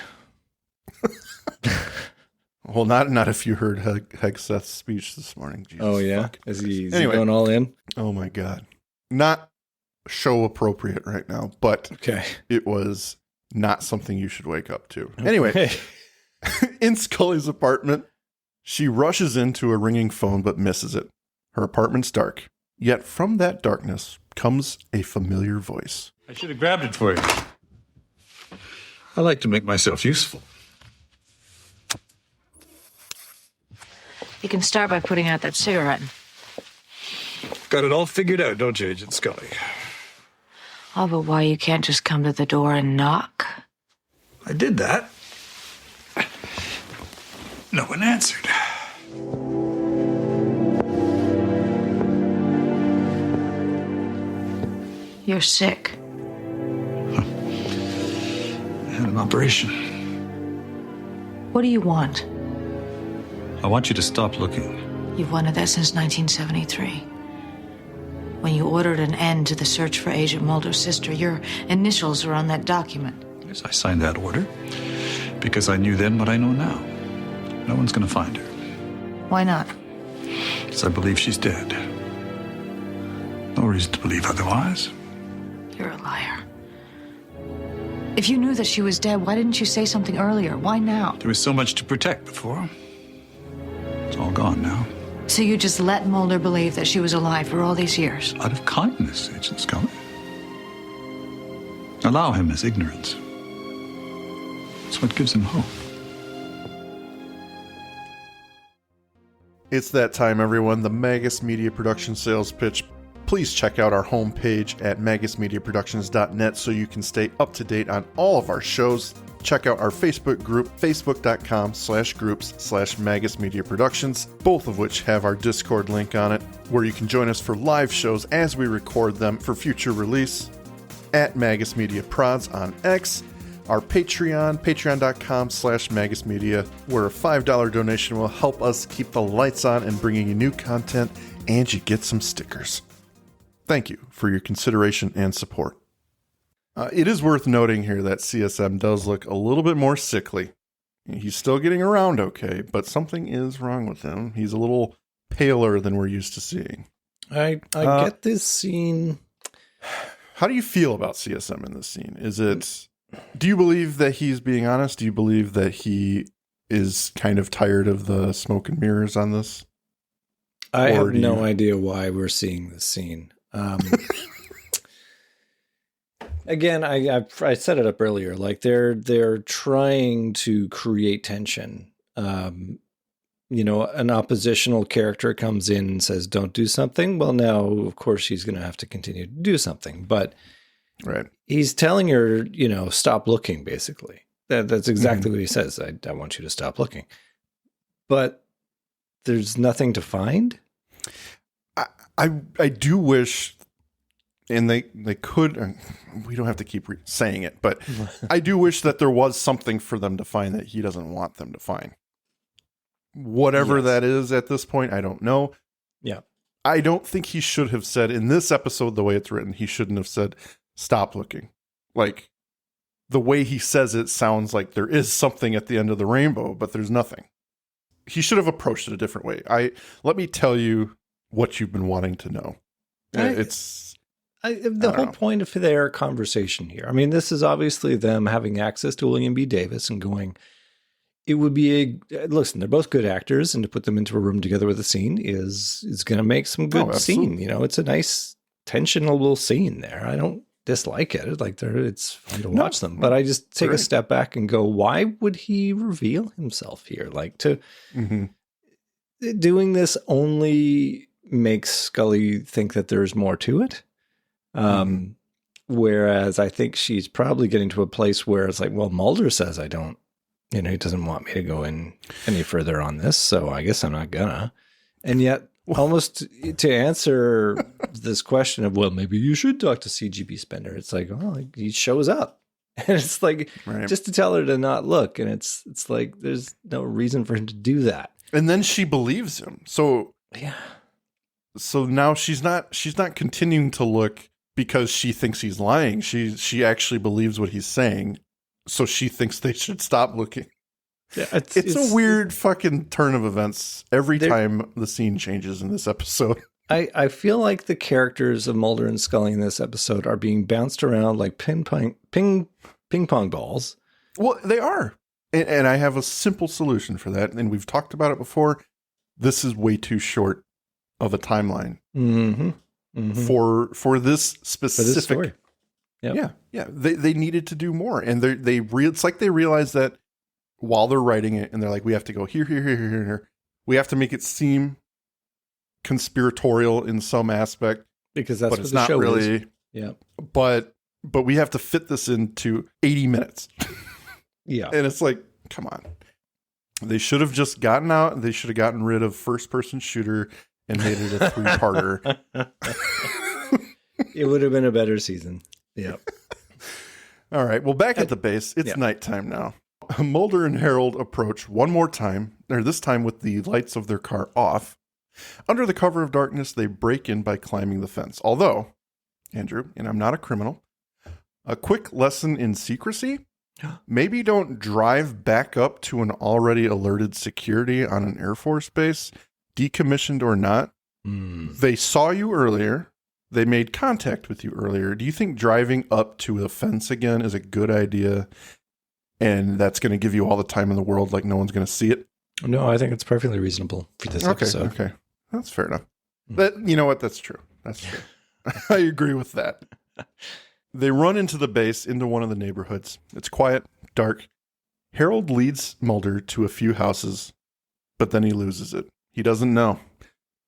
Well, not if you heard Hegseth's speech this morning. Jesus, oh, yeah? fuck. Is he Anyway. going all in? Oh, my God. Not show appropriate right now, but Okay. it was not something you should wake up to. Anyway, Okay. in Scully's apartment, she rushes into a ringing phone but misses it. Her apartment's dark, yet from that darkness comes a familiar voice. I should have grabbed it for you. I like to make myself useful. You can start by putting out that cigarette. Got it all figured out, don't you, Agent Scully? Oh, but why you can't just come to the door and knock? I did that. No one answered. You're sick. I had an operation. What do you want? I want you to stop looking. You've wanted that since 1973. When you ordered an end to the search for Agent Mulder's sister, your initials are on that document. Yes, I signed that order because I knew then what I know now. No one's going to find her. Why not? Because I believe she's dead. No reason to believe otherwise. You're a liar. If you knew that she was dead, why didn't you say something earlier? Why now? There was so much to protect before. It's all gone now. So you just let Mulder believe that she was alive for all these years? Out of kindness, Agent Scully. Allow him his ignorance. It's what gives him hope. It's that time, everyone. The Magus Media Production sales pitch. Please check out our homepage at magusmediaproductions.net so you can stay up to date on all of our shows. Check out our Facebook group, facebook.com/groups/Magus Media Productions, both of which have our Discord link on it, where you can join us for live shows as we record them for future release. At Magus Media Prods on X, our Patreon, patreon.com/Magus Media, where a $5 donation will help us keep the lights on and bringing you new content, and you get some stickers. Thank you for your consideration and support. It is worth noting here that CSM does look a little bit more sickly. He's still getting around okay, but something is wrong with him. He's a little paler than we're used to seeing. I get this scene. How do you feel about CSM in this scene? Do you believe that he's being honest? Do you believe that he is kind of tired of the smoke and mirrors on this? I have no idea why we're seeing this scene. Again, I set it up earlier. Like they're trying to create tension. An oppositional character comes in and says, "Don't do something." Well, now of course she's going to have to continue to do something, but right. He's telling her, stop looking. Basically, that's exactly what he says. I want you to stop looking, but there's nothing to find. I do wish, and they could, we don't have to keep saying it, but I do wish that there was something for them to find that he doesn't want them to find. Whatever that is at this point, I don't know. Yeah. I don't think he should have said, in this episode, the way it's written, he shouldn't have said, stop looking. Like, the way he says it sounds like there is something at the end of the rainbow, but there's nothing. He should have approached it a different way. Let me tell you what you've been wanting to know. The whole point of their conversation here. I mean, this is obviously them having access to William B. Davis and going, it would be listen, they're both good actors, and to put them into a room together with a scene is going to make some good scene. It's a nice tensionable scene there. I don't dislike it. It's fun to watch them, but I just take a step back and go, why would he reveal himself here? Doing this only makes Scully think that there's more to it. Whereas I think she's probably getting to a place where it's like, well, Mulder says I don't, he doesn't want me to go in any further on this, so I guess I'm not gonna. And yet, almost to answer this question of, well, maybe you should talk to CGB Spender, it's like, oh, he shows up. And it's like, just to tell her to not look. And it's like, there's no reason for him to do that. And then she believes him. So yeah. So now she's not continuing to look because she thinks he's lying. She actually believes what he's saying. So she thinks they should stop looking. Yeah, it's a weird fucking turn of events every time the scene changes in this episode. I feel like the characters of Mulder and Scully in this episode are being bounced around like ping pong balls. Well, they are. And I have a simple solution for that. And we've talked about it before. This is way too short of a timeline for this specific story. Yep. Yeah. They needed to do more. And it's like they realized that while they're writing it, and they're like, we have to go here. We have to make it seem conspiratorial in some aspect, because that's but what it's the not show really. is. Yeah. But we have to fit this into 80 minutes. Yeah. And it's like, come on. They should have just gotten out. They should have gotten rid of first-person shooter and made it a 3-parter. It would have been a better season. Yeah. All right. Well, back at the base, it's nighttime now. Mulder and Harold approach one more time, or this time with the lights of their car off. Under the cover of darkness, they break in by climbing the fence. Although, Andrew, and I'm not a criminal, a quick lesson in secrecy: maybe don't drive back up to an already alerted security on an Air Force base, decommissioned or not. They saw you earlier. They made contact with you earlier. Do you think driving up to the fence again is a good idea? And that's going to give you all the time in the world, like no one's going to see it? No, I think it's perfectly reasonable for this episode. Okay. That's fair enough. But you know what? That's true. I agree with that. They run into the base, into one of the neighborhoods. It's quiet, dark. Harold leads Mulder to a few houses, but then he loses it. He doesn't know.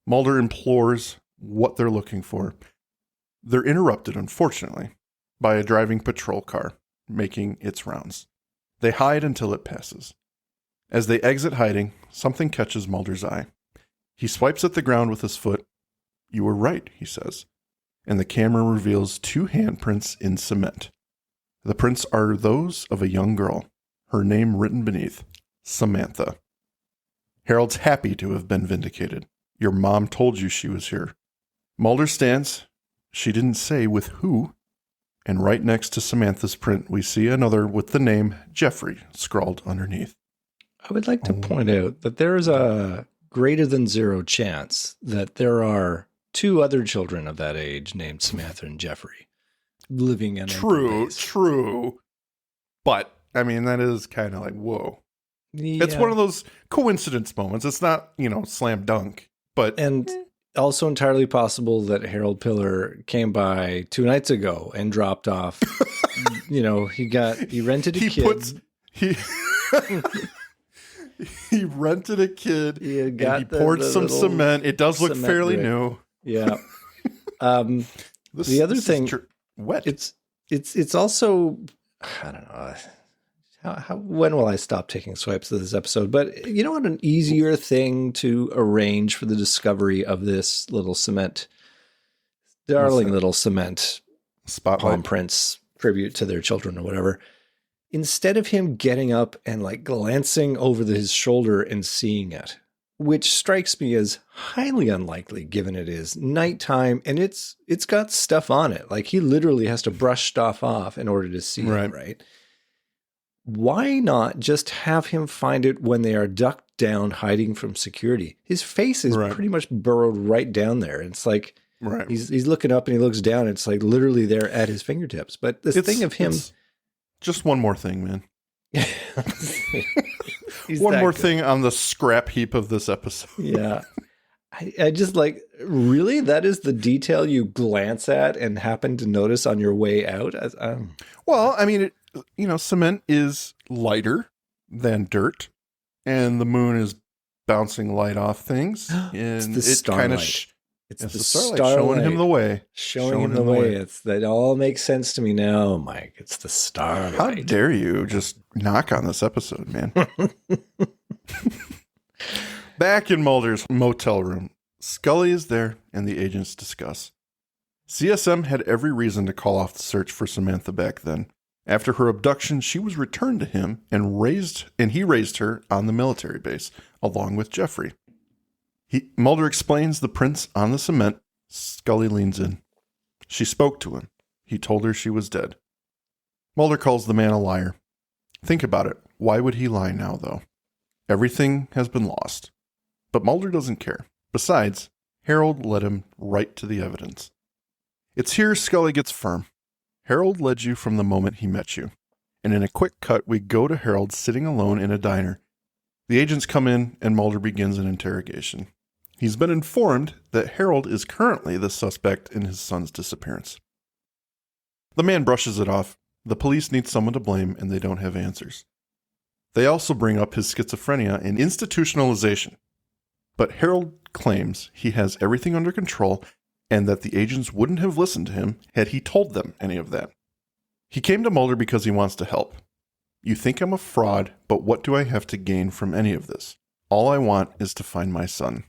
Mulder implores what they're looking for. They're interrupted, unfortunately, by a driving patrol car making its rounds. They hide until it passes. As they exit hiding, something catches Mulder's eye. He swipes at the ground with his foot. "You were right," he says. And the camera reveals 2 handprints in cement. The prints are those of a young girl, her name written beneath, Samantha. Harold's happy to have been vindicated. "Your mom told you she was here." Mulder stands. She didn't say with who. And right next to Samantha's print, we see another with the name Jeffrey scrawled underneath. I would like to point out that there is a greater than 0 chance that there are 2 other children of that age named Samantha and Jeffrey living in True. But, I mean, that is kind of like, whoa. Yeah. It's one of those coincidence moments. It's not, slam dunk. But And also entirely possible that Harold Pillar came by 2 nights ago and dropped off. He rented a kid. He rented a kid and he the poured some cement. It does look fairly new. Yeah. The other thing, wet. It's also, I don't know. When will I stop taking swipes of this episode? But you know what? An easier thing to arrange for the discovery of this little cement, darling little cement spotlight palm prints tribute to their children or whatever. Instead of him getting up and like glancing over his shoulder and seeing it, which strikes me as highly unlikely given it is nighttime and it's got stuff on it. Like he literally has to brush stuff off in order to see it, right? Why not just have him find it when they are ducked down hiding from security? His face is pretty much burrowed right down there. It's like he's looking up and he looks down. It's like literally there at his fingertips. But this thing of him... Just one more thing, man. One more thing on the scrap heap of this episode. Yeah. I just like, really? That is the detail you glance at and happen to notice on your way out? Well, I mean, cement is lighter than dirt, and the moon is bouncing light off things. And it's the starlight. It's the starlight showing him the way. Showing him the way. That all makes sense to me now, Mike. It's the starlight. How dare you just knock on this episode, man? Back in Mulder's motel room, Scully is there and the agents discuss. CSM had every reason to call off the search for Samantha back then. After her abduction, she was returned to him and he raised her on the military base, along with Jeffrey. Mulder explains the prints on the cement. Scully leans in. She spoke to him. He told her she was dead. Mulder calls the man a liar. Think about it. Why would he lie now, though? Everything has been lost. But Mulder doesn't care. Besides, Harold led him right to the evidence. It's here Scully gets firm. Harold led you from the moment he met you. And in a quick cut, we go to Harold sitting alone in a diner. The agents come in and Mulder begins an interrogation. He's been informed that Harold is currently the suspect in his son's disappearance. The man brushes it off. The police need someone to blame and they don't have answers. They also bring up his schizophrenia and institutionalization. But Harold claims he has everything under control and that the agents wouldn't have listened to him had he told them any of that. He came to Mulder because he wants to help. You think I'm a fraud, but what do I have to gain from any of this? All I want is to find my son.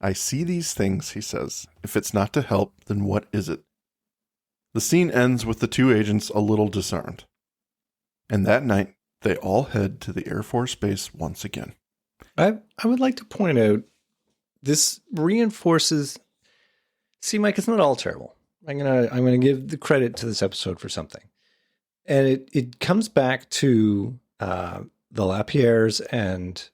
I see these things, he says. If it's not to help, then what is it? The scene ends with the 2 agents a little disarmed. And that night, they all head to the Air Force Base once again. I would like to point out, this reinforces... See, Mike, it's not all terrible. I'm gonna give the credit to this episode for something. And it comes back to the Lapierres and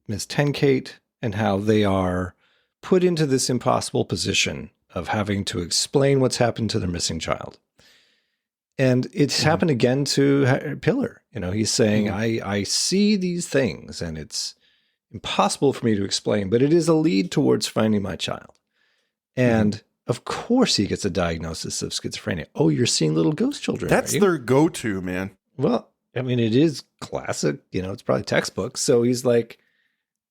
Ms. Tenkate and how they are put into this impossible position of having to explain what's happened to their missing child. And it's happened again to Pillar. He's saying, I see these things and it's impossible for me to explain, but it is a lead towards finding my child. And of course he gets a diagnosis of schizophrenia. Oh, you're seeing little ghost children. That's their go-to, man. Well, I mean, it is classic. It's probably textbook. So he's like,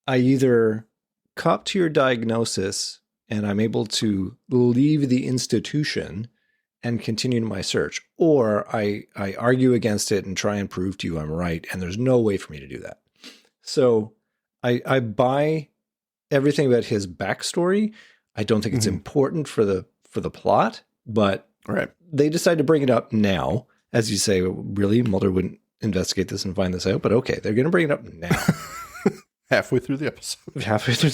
I either cop to your diagnosis and I'm able to leave the institution and continue my search, or I argue against it and try and prove to you I'm right, and there's no way for me to do that. So I buy everything about his backstory. I don't think it's important for the plot, but they decide to bring it up now. As you say, really, Mulder wouldn't investigate this and find this out, but okay, they're going to bring it up now. Halfway through the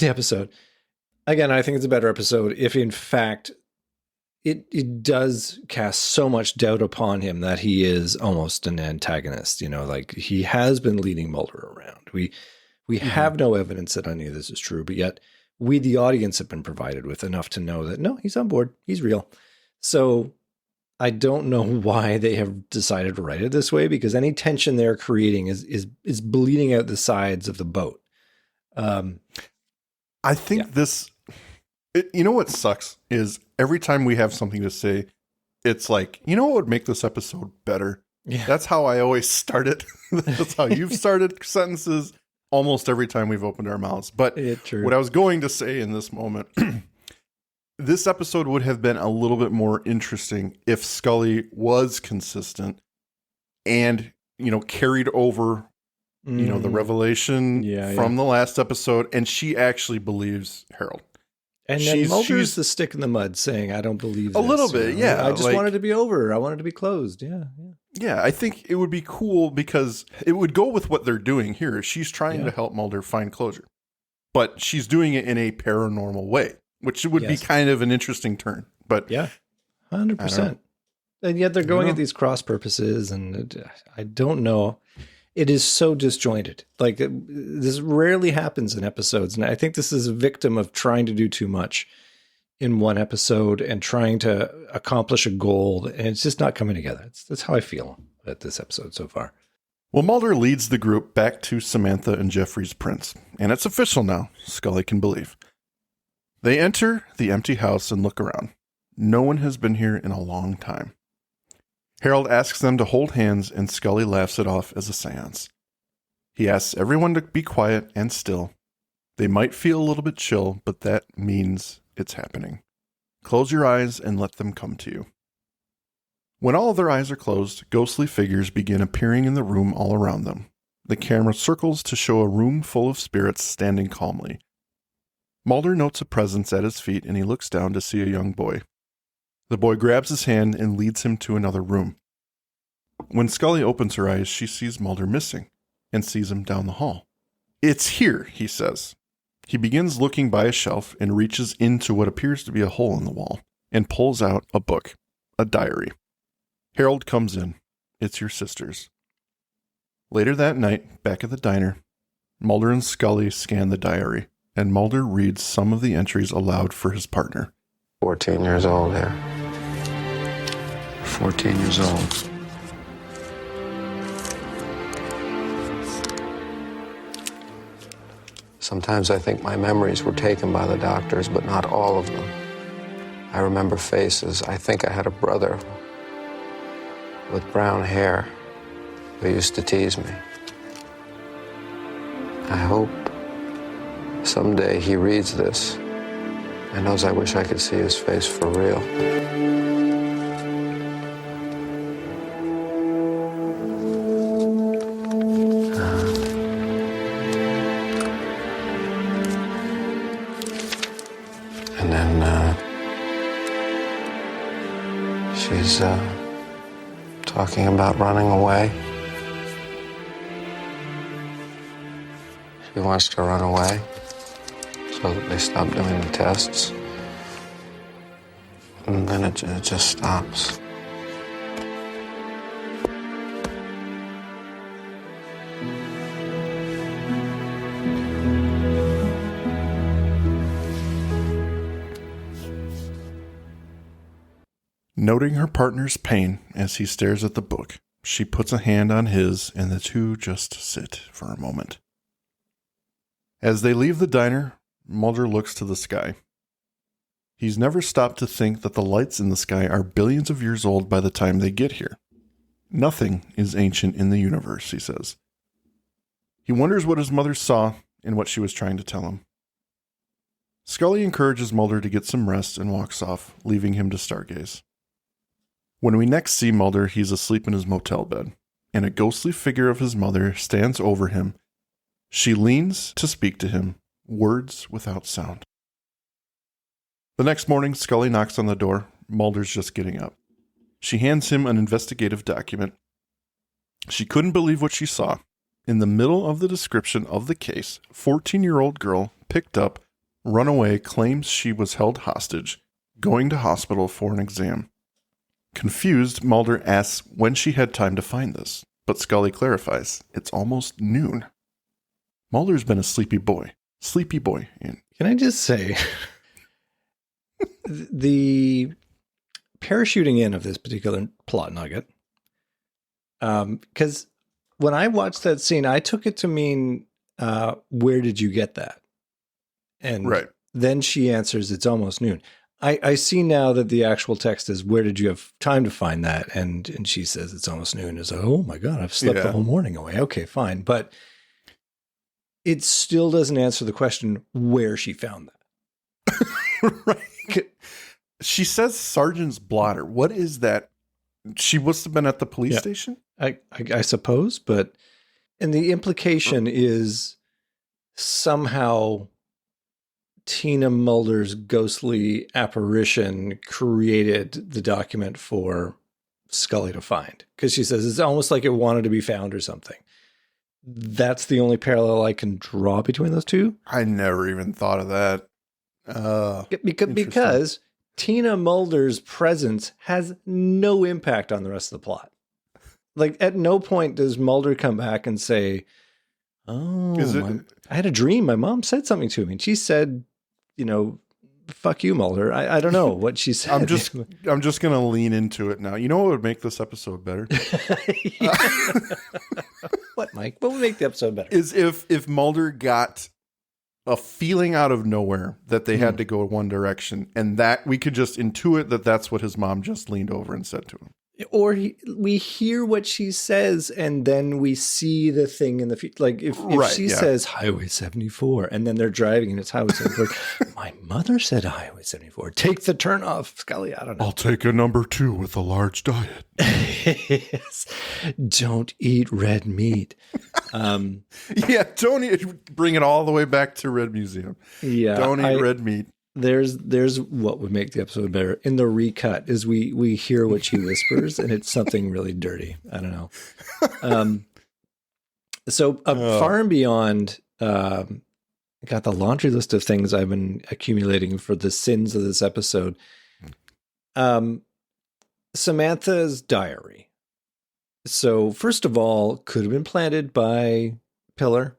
episode. Again, I think it's a better episode if, in fact, it does cast so much doubt upon him that he is almost an antagonist. Like he has been leading Mulder around. We have no evidence that any of this is true, but yet we, the audience, have been provided with enough to know that, no, he's on board. He's real. So I don't know why they have decided to write it this way, because any tension they're creating is bleeding out the sides of the boat. I think you know what sucks is every time we have something to say, it's like, what would make this episode better? Yeah. That's how I always start it. That's how you've started sentences almost every time we've opened our mouths. But what I was going to say in this moment, this episode would have been a little bit more interesting if Scully was consistent and, carried over, the revelation from the last episode, and she actually believes Harold. And then Mulder's the stick in the mud saying, I don't believe this. A little bit, yeah. I just want it to be over. I want it to be closed. Yeah. Yeah, I think it would be cool because it would go with what they're doing here. She's trying to help Mulder find closure, but she's doing it in a paranormal way, which would be kind of an interesting turn. But 100%. And yet they're going at these cross purposes, and I don't know. It is so disjointed. Like, this rarely happens in episodes. And I think this is a victim of trying to do too much in one episode and trying to accomplish a goal. And it's just not coming together. That's how I feel at this episode so far. Well, Mulder leads the group back to Samantha and Jeffrey's prints. And it's official now, Scully can believe. They enter the empty house and look around. No one has been here in a long time. Harold asks them to hold hands, and Scully laughs it off as a seance. He asks everyone to be quiet and still. They might feel a little bit chill, but that means it's happening. Close your eyes and let them come to you. When all of their eyes are closed, ghostly figures begin appearing in the room all around them. The camera circles to show a room full of spirits standing calmly. Mulder notes a presence at his feet, and he looks down to see a young boy. The boy grabs his hand and leads him to another room. When Scully opens her eyes, she sees Mulder missing and sees him down the hall. It's here, he says. He begins looking by a shelf and reaches into what appears to be a hole in the wall and pulls out a book, a diary. Harold comes in. It's your sister's. Later that night, back at the diner, Mulder and Scully scan the diary, and Mulder reads some of the entries aloud for his partner. 14 years old here. 14 years old. Sometimes I think my memories were taken by the doctors, but not all of them. I remember faces. I think I had a brother with brown hair who used to tease me. I hope someday he reads this and knows I wish I could see his face for real. And then she's talking about running away. She wants to run away so that they stop doing the tests. And then it just stops. Noting her partner's pain as he stares at the book, she puts a hand on his, and the two just sit for a moment. As they leave the diner, Mulder looks to the sky. He's never stopped to think that the lights in the sky are billions of years old by the time they get here. Nothing is ancient in the universe, he says. He wonders what his mother saw and what she was trying to tell him. Scully encourages Mulder to get some rest and walks off, leaving him to stargaze. When we next see Mulder, he's asleep in his motel bed, and a ghostly figure of his mother stands over him. She leans to speak to him, words without sound. The next morning, Scully knocks on the door. Mulder's just getting up. She hands him an investigative document. She couldn't believe what she saw. In the middle of the description of the case, 14-year-old girl picked up, run away, claims she was held hostage, going to hospital for an exam. Confused, Mulder asks when she had time to find this, but Scully clarifies, it's almost noon. Mulder's been a sleepy boy. Ian. Can I just say, the parachuting in of this particular plot nugget, because when I watched that scene, I took it to mean, where did you get that? And right. Then she answers, it's almost noon. I see now that the actual text is, where did you have time to find that? And she says, it's almost noon. It's like, oh my God, I've slept the whole morning away. Okay, fine. But it still doesn't answer the question where she found that. Right. She says sergeant's blotter. What is that? She must have been at the police station? I suppose, but, and the implication is somehow Tina Mulder's ghostly apparition created the document for Scully to find. Because she says it's almost like it wanted to be found or something. That's the only parallel I can draw between those two. I never even thought of that. Because Tina Mulder's presence has no impact on the rest of the plot. Like, at no point does Mulder come back and say, oh, I had a dream. My mom said something to me. And she said, fuck you, Mulder. I don't know what she said. I'm just going to lean into it now. You know what would make this episode better? What, Mike? What would make the episode better? Is if Mulder got a feeling out of nowhere that they had to go one direction, and that we could just intuit that that's what his mom just leaned over and said to him. Or we hear what she says, and then we see the thing in the future. Like if she says Highway 74, and then they're driving and it's Highway 74. My mother said Highway 74. Take the turn off, Scully. I don't know. I'll take a number 2 with a large diet. Yes. Don't eat red meat. Don't bring it all the way back to Red Museum. Yeah, don't eat red meat. There's what would make the episode better. In the recut is we hear what she whispers, and it's something really dirty. I don't know. Far and beyond, got the laundry list of things I've been accumulating for the sins of this episode. Samantha's diary. So first of all, could have been planted by Pillar,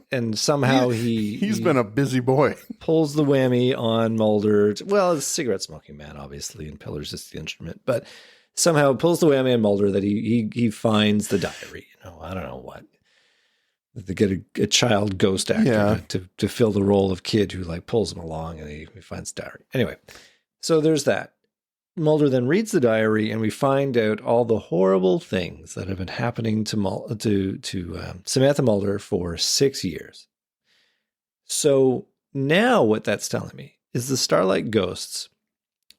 and somehow he's been a busy boy. Pulls the whammy on Mulder. Well, it's a cigarette smoking man, obviously, and Pillar's just the instrument. But somehow pulls the whammy on Mulder that he finds the diary. I don't know what. They get a child ghost actor to fill the role of kid who pulls him along, and he finds the diary. Anyway, so there's that. Mulder then reads the diary, and we find out all the horrible things that have been happening to Samantha Mulder for 6 years. So now what that's telling me is the Starlight Ghosts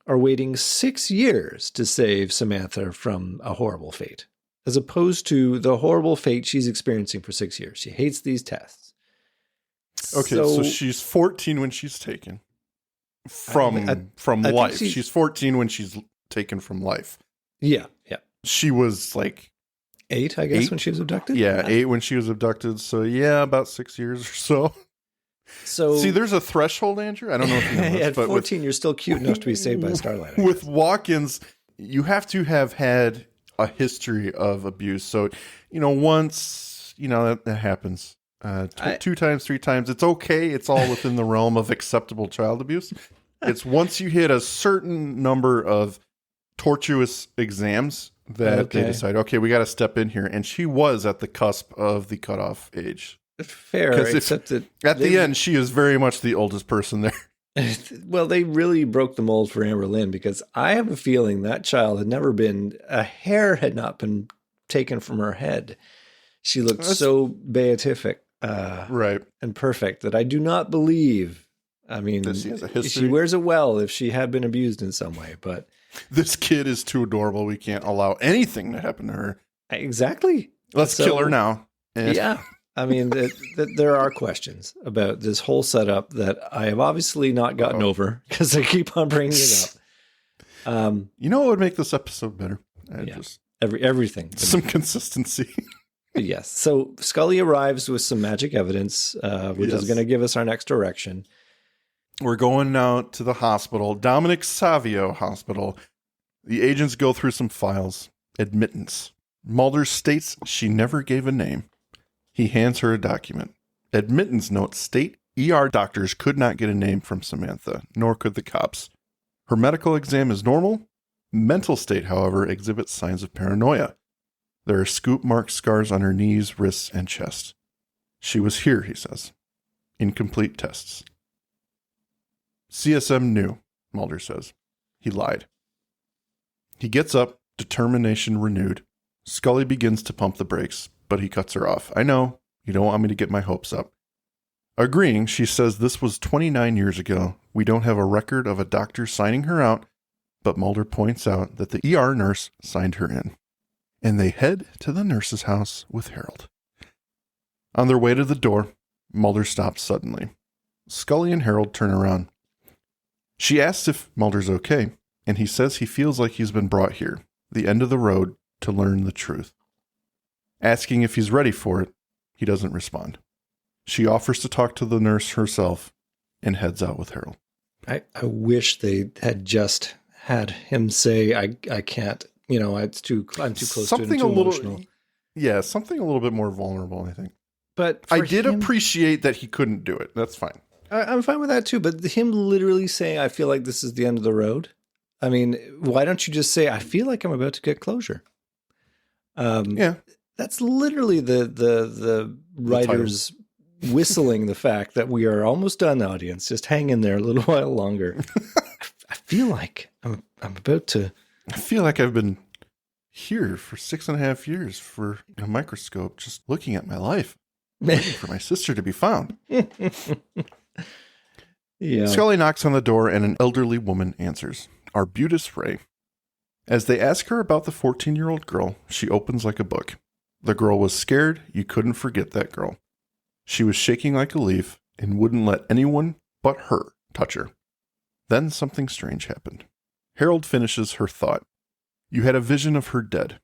are waiting 6 years to save Samantha from a horrible fate, as opposed to the horrible fate she's experiencing for 6 years. She hates these tests. Okay, so she's 14 when she's taken. From life. She's 14 when she's taken from life. Yeah. She was 8, I guess, when she was abducted? Yeah, 8 when she was abducted. So about 6 years or so. So see, there's a threshold, Andrew. I don't know if you know this, at 14, you're still cute enough to be saved by Starlight. With walk-ins, you have to have had a history of abuse. So, once, that happens. 2 times, 3 times. It's okay. It's all within the realm of acceptable child abuse. It's once you hit a certain number of tortuous exams that they decide, okay, we got to step in here. And she was at the cusp of the cutoff age. Fair, except that at the end, she is very much the oldest person there. Well, they really broke the mold for Amber Lynn, because I have a feeling that child a hair had not been taken from her head. She looked so beatific right, and perfect that I do not believe. I mean, she has a history. She wears it well if she had been abused in some way, but this kid is too adorable. We can't allow anything to happen to her. Exactly. Let's kill her now. Yeah. I mean, there are questions about this whole setup that I have obviously not gotten over, because I keep on bringing it up. You know what would make this episode better? Everything. Some consistency. Yes. So Scully arrives with some magic evidence, which is going to give us our next direction. We're going now to the hospital, Dominic Savio Hospital. The agents go through some files. Admittance. Mulder states she never gave a name. He hands her a document. Admittance notes state ER doctors could not get a name from Samantha, nor could the cops. Her medical exam is normal. Mental state, however, exhibits signs of paranoia. There are scoop mark scars on her knees, wrists, and chest. She was here, he says. Incomplete tests. CSM knew, Mulder says. He lied. He gets up, determination renewed. Scully begins to pump the brakes, but he cuts her off. I know, you don't want me to get my hopes up. Agreeing, she says this was 29 years ago. We don't have a record of a doctor signing her out, but Mulder points out that the ER nurse signed her in. And they head to the nurse's house with Harold. On their way to the door, Mulder stops suddenly. Scully and Harold turn around. She asks if Mulder's okay, and he says he feels like he's been brought here, the end of the road, to learn the truth. Asking if he's ready for it, he doesn't respond. She offers to talk to the nurse herself and heads out with Harold. I wish they had just had him say, I can't, I'm too close to it, too emotional. Yeah, something a little bit more vulnerable, I think. But I did appreciate that he couldn't do it. That's fine. I'm fine with that too, but him literally saying, I feel like this is the end of the road. I mean, why don't you just say, I feel like I'm about to get closure? Yeah. That's literally the writers whistling the fact that we are almost done, audience. Just hang in there a little while longer. I feel like I'm about to. I feel like I've been here for 6.5 years for a microscope, just looking at my life, waiting for my sister to be found. Yeah. Scully knocks on the door and an elderly woman answers. Arbutus Ray. As they ask her about the 14-year-old girl, she opens like a book. The girl was scared. You couldn't forget that girl. She was shaking like a leaf and wouldn't let anyone but her touch her. Then something strange happened. Harold finishes her thought. You had a vision of her dead.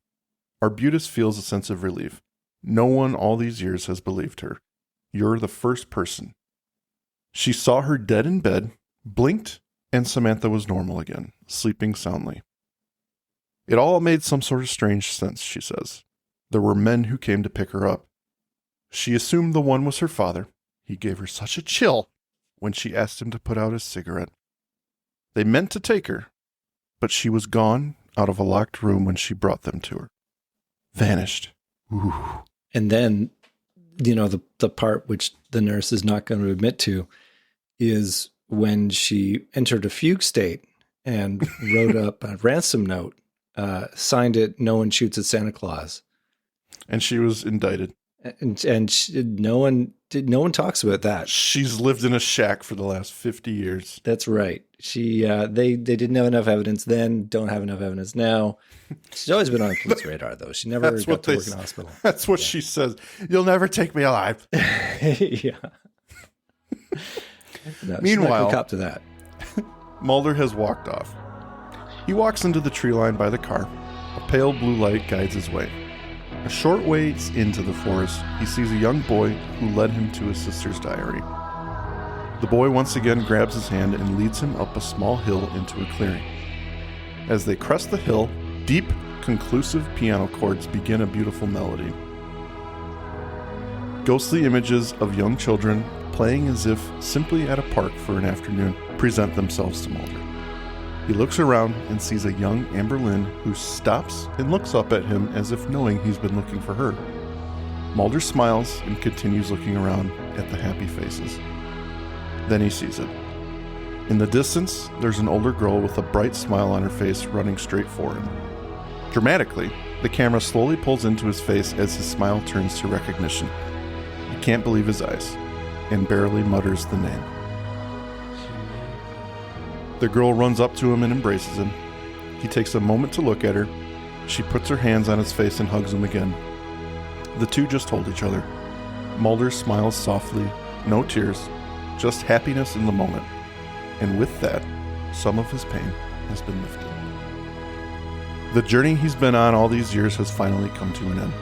Arbutus feels a sense of relief. No one all these years has believed her. You're the first person. She saw her dead in bed, blinked, and Samantha was normal again, sleeping soundly. It all made some sort of strange sense, she says. There were men who came to pick her up. She assumed the one was her father. He gave her such a chill when she asked him to put out his cigarette. They meant to take her, but she was gone out of a locked room when she brought them to her. Vanished. Ooh. And then, the part which the nurse is not going to admit to is when she entered a fugue state and wrote up a ransom note, signed it, no one shoots at Santa Claus. And she was indicted. And no one talks about that. She's lived in a shack for the last 50 years. That's right. They didn't have enough evidence then, don't have enough evidence now. She's always been on the police radar, though. She never got to work in a hospital. That's what she says. You'll never take me alive. Yeah. No, Meanwhile, cop to that. Mulder has walked off. He walks into the tree line by the car. A pale blue light guides his way. A short ways into the forest, he sees a young boy who led him to his sister's diary. The boy once again grabs his hand and leads him up a small hill into a clearing. As they crest the hill, deep, conclusive piano chords begin a beautiful melody. Ghostly images of young children playing as if simply at a park for an afternoon present themselves to Mulder. He looks around and sees a young Amber Lynn who stops and looks up at him as if knowing he's been looking for her. Mulder smiles and continues looking around at the happy faces. Then he sees it. In the distance, there's an older girl with a bright smile on her face running straight for him. Dramatically, the camera slowly pulls into his face as his smile turns to recognition. He can't believe his eyes and barely mutters the name. The girl runs up to him and embraces him. He takes a moment to look at her. She puts her hands on his face and hugs him again. The two just hold each other. Mulder smiles softly, no tears, just happiness in the moment. And with that, some of his pain has been lifted. The journey he's been on all these years has finally come to an end.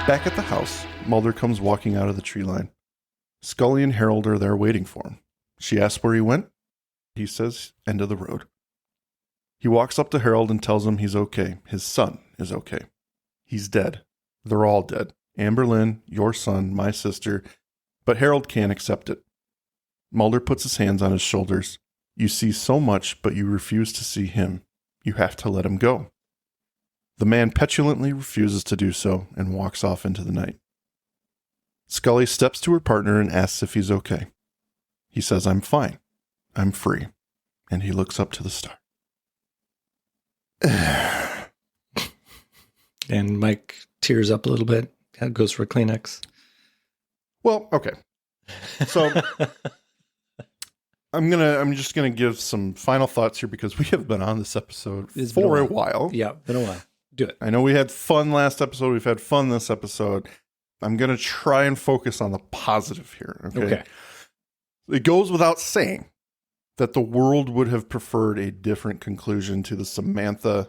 Back at the house, Mulder comes walking out of the tree line. Scully and Harold are there waiting for him. She asks where he went. He says, end of the road. He walks up to Harold and tells him he's okay. His son is okay. He's dead. They're all dead. Amber Lynn, your son, my sister. But Harold can't accept it. Mulder puts his hands on his shoulders. You see so much, but you refuse to see him. You have to let him go. The man petulantly refuses to do so and walks off into the night. Scully steps to her partner and asks if he's okay. He says, I'm fine. I'm free. And he looks up to the star. And Mike tears up a little bit. Goes for a Kleenex. Well, okay. So I'm just gonna give some final thoughts here because we have been on this episode for a while. Yeah, been a while. Do it. I know we had fun last episode. We've had fun this episode. I'm going to try and focus on the positive here. Okay. It goes without saying that the world would have preferred a different conclusion to the Samantha.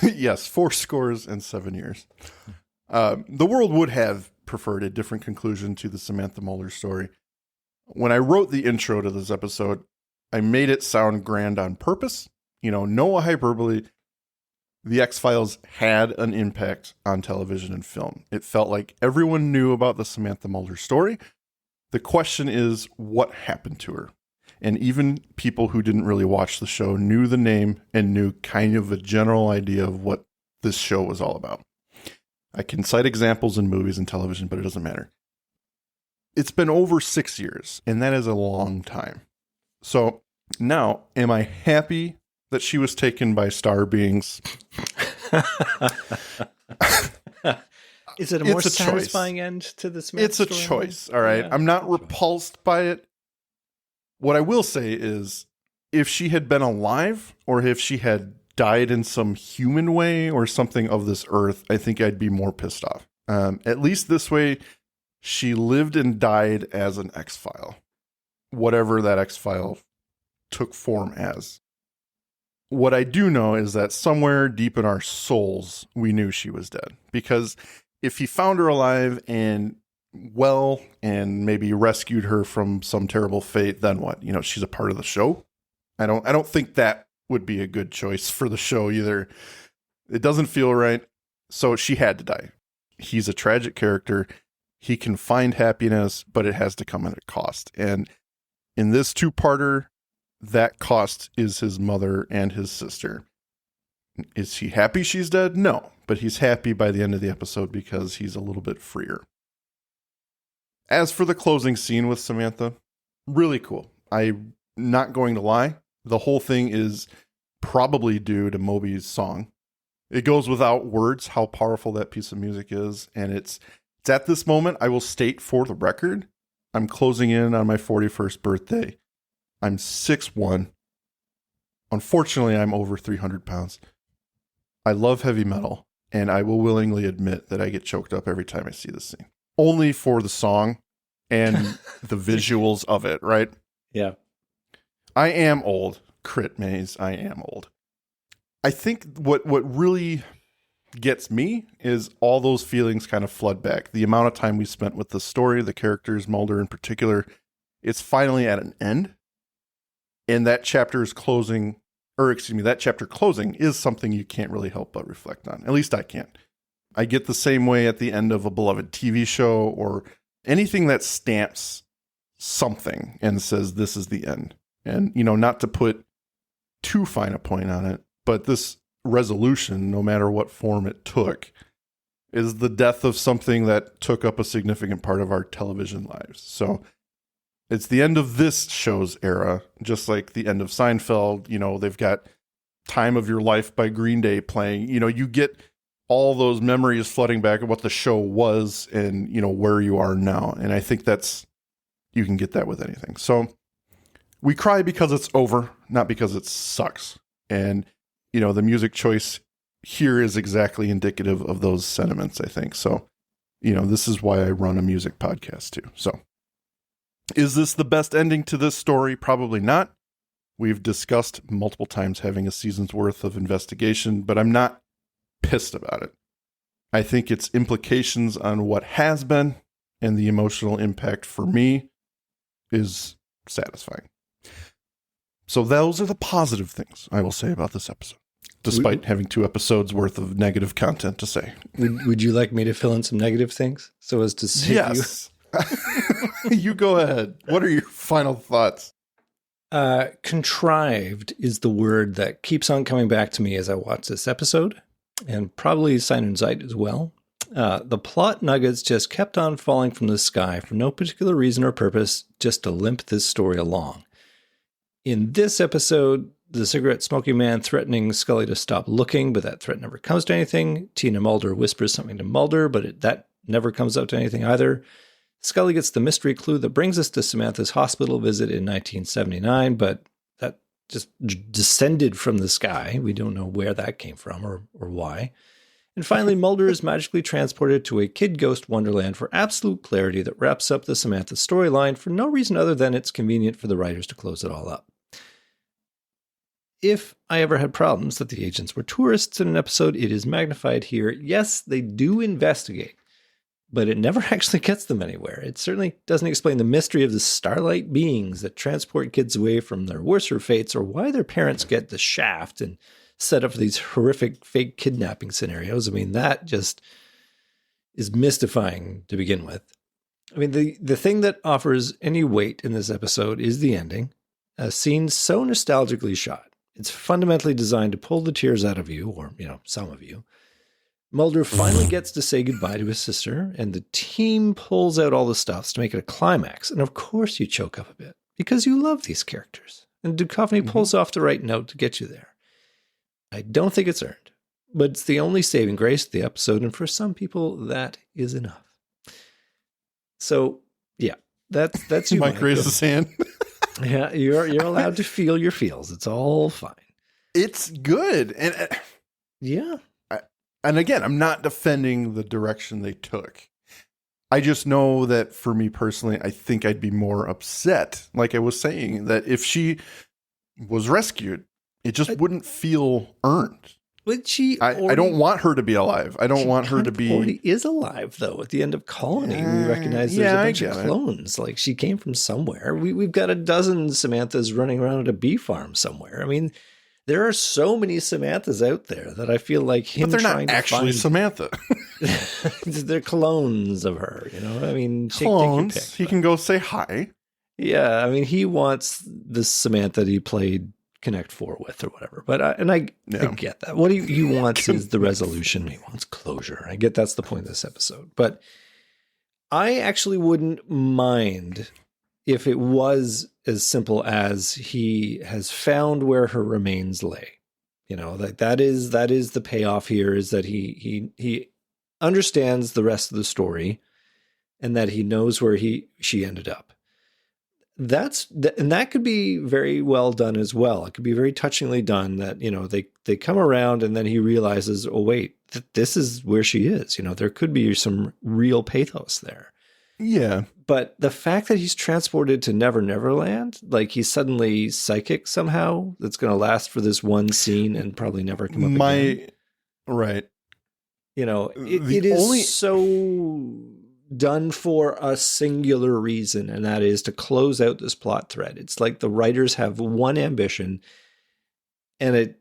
Yes, 7 years. The world would have preferred a different conclusion to the Samantha Mulder story. When I wrote the intro to this episode, I made it sound grand on purpose. No hyperbole. The X-Files had an impact on television and film. It felt like everyone knew about the Samantha Mulder story. The question is, what happened to her? And even people who didn't really watch the show knew the name and knew kind of a general idea of what this show was all about. I can cite examples in movies and television, but it doesn't matter. It's been over 6 years, and that is a long time. So now, am I happy that she was taken by star beings? Is it a more satisfying end to this? It's a choice, all right? Yeah, I'm not repulsed by it. What I will say is, if she had been alive, or if she had died in some human way or something of this earth, I think I'd be more pissed off. At least this way, she lived and died as an X-File. Whatever that X-File took form as. What I do know is that somewhere deep in our souls, we knew she was dead. Because if he found her alive and well and maybe rescued her from some terrible fate, then what? She's a part of the show. I don't think that would be a good choice for the show either. It doesn't feel right. So she had to die. He's a tragic character. He can find happiness, but it has to come at a cost. And in this two-parter, that cost is his mother and his sister. Is he happy she's dead? No, but he's happy by the end of the episode because he's a little bit freer. As for the closing scene with Samantha, really cool. I'm not going to lie. The whole thing is probably due to Moby's song. It goes without words how powerful that piece of music is. And it's at this moment, I will state for the record, I'm closing in on my 41st birthday. I'm 6'1". Unfortunately, I'm over 300 pounds. I love heavy metal, and I will willingly admit that I get choked up every time I see this scene. Only for the song and the visuals of it, right? Yeah. I am old. Crit Maze, I am old. I think what really gets me is all those feelings kind of flood back. The amount of time we spent with the story, the characters, Mulder in particular, it's finally at an end. And that chapter is closing, that chapter closing is something you can't really help but reflect on. At least I can't. I get the same way at the end of a beloved TV show or anything that stamps something and says this is the end. And, not to put too fine a point on it, but this resolution, no matter what form it took, is the death of something that took up a significant part of our television lives. So it's the end of this show's era, just like the end of Seinfeld. They've got Time of Your Life by Green Day playing. You get all those memories flooding back of what the show was and, where you are now. And I think you can get that with anything. So we cry because it's over, not because it sucks. And, the music choice here is exactly indicative of those sentiments, I think. So, this is why I run a music podcast too. So is this the best ending to this story? Probably not. We've discussed multiple times having a season's worth of investigation, but I'm not pissed about it. I think its implications on what has been and the emotional impact for me is satisfying. So those are the positive things I will say about this episode, despite having 2 episodes worth of negative content to say. Would you like me to fill in some negative things so as to save yes. You go ahead. What are your final thoughts? Contrived is the word that keeps on coming back to me as I watch this episode, and probably Sein und Zeit as well. The plot nuggets just kept on falling from the sky for no particular reason or purpose, just to limp this story along. In this episode, the cigarette smoking man threatening Scully to stop looking, but that threat never comes to anything. Tina Mulder whispers something to Mulder, but that never comes out to anything either. Scully gets the mystery clue that brings us to Samantha's hospital visit in 1979, but that just descended from the sky. We don't know where that came from or why. And finally, Mulder is magically transported to a kid ghost wonderland for absolute clarity that wraps up the Samantha storyline for no reason other than it's convenient for the writers to close it all up. If I ever had problems that the agents were tourists in an episode, it is magnified here. Yes, they do investigate, but it never actually gets them anywhere. It certainly doesn't explain the mystery of the starlight beings that transport kids away from their worser fates, or why their parents get the shaft and set up for these horrific fake kidnapping scenarios. I mean, that just is mystifying to begin with. I mean, the thing that offers any weight in this episode is the ending, a scene so nostalgically shot. It's fundamentally designed to pull the tears out of you, or, some of you. Mulder finally gets to say goodbye to his sister, and the team pulls out all the stops to make it a climax. And of course you choke up a bit, because you love these characters. And Duchovny pulls off the right note to get you there. I don't think it's earned, but it's the only saving grace of the episode, and for some people, that is enough. So, yeah, that's you, Mike raised his hand. Yeah, you're allowed to feel your feels. It's all fine. It's good. And yeah. And again, I'm not defending the direction they took. I just know that for me personally, I think I'd be more upset, like I was saying, that if she was rescued, it just wouldn't feel earned. But I don't want her to be alive. I don't want her to be. She already is alive, though. At the end of Colony, we recognize there's a bunch of clones. Like, she came from somewhere. We've got a dozen Samanthas running around at a bee farm somewhere. I mean, there are so many Samanthas out there that I feel like him. But they're not actually Samantha. They're clones of her. I mean, clones. Take your pick, he can go say hi. Yeah, I mean, he wants the Samantha that he played Connect 4 with or whatever. But I get that. What he wants is the resolution. He wants closure. I get that's the point of this episode. But I actually wouldn't mind if it was as simple as he has found where her remains lay. That is the payoff here, is that he understands the rest of the story and that he knows where she ended up. And that could be very well done as well. It could be very touchingly done that, they come around and then he realizes, oh, wait, this is where she is. There could be some real pathos there. Yeah. But the fact that he's transported to Never Never Land, like he's suddenly psychic somehow, that's going to last for this one scene and probably never come up again. Right. It is so done for a singular reason, and that is to close out this plot thread. It's like the writers have one ambition, And it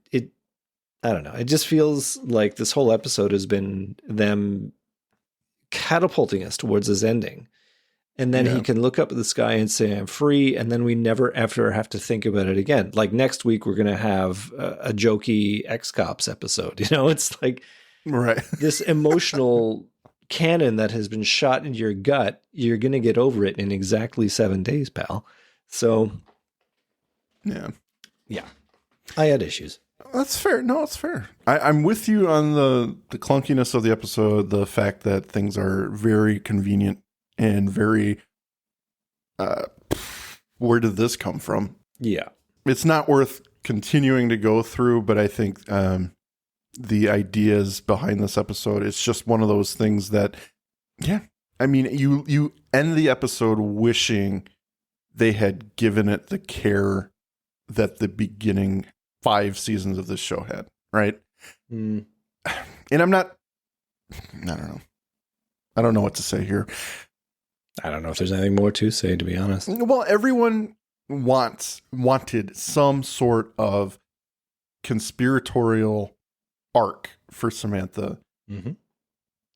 I don't know. It just feels like this whole episode has been them catapulting us towards this ending. And then he can look up at the sky and say, I'm free. And then we never ever have to think about it again. Like next week, we're going to have a jokey X-Cops episode. It's like this emotional cannon that has been shot into your gut. You're going to get over it in exactly 7 days, pal. So, yeah. I had issues. That's fair. No, it's fair. I'm with you on the clunkiness of the episode, the fact that things are very convenient and very, where did this come from? Yeah. It's not worth continuing to go through, but I think the ideas behind this episode, it's just one of those things that, I mean, you end the episode wishing they had given it the care that the beginning 5 seasons of this show had, right? And I don't know. I don't know what to say here. I don't know if there's anything more to say, to be honest. Well, everyone wanted some sort of conspiratorial arc for Samantha. Mm-hmm.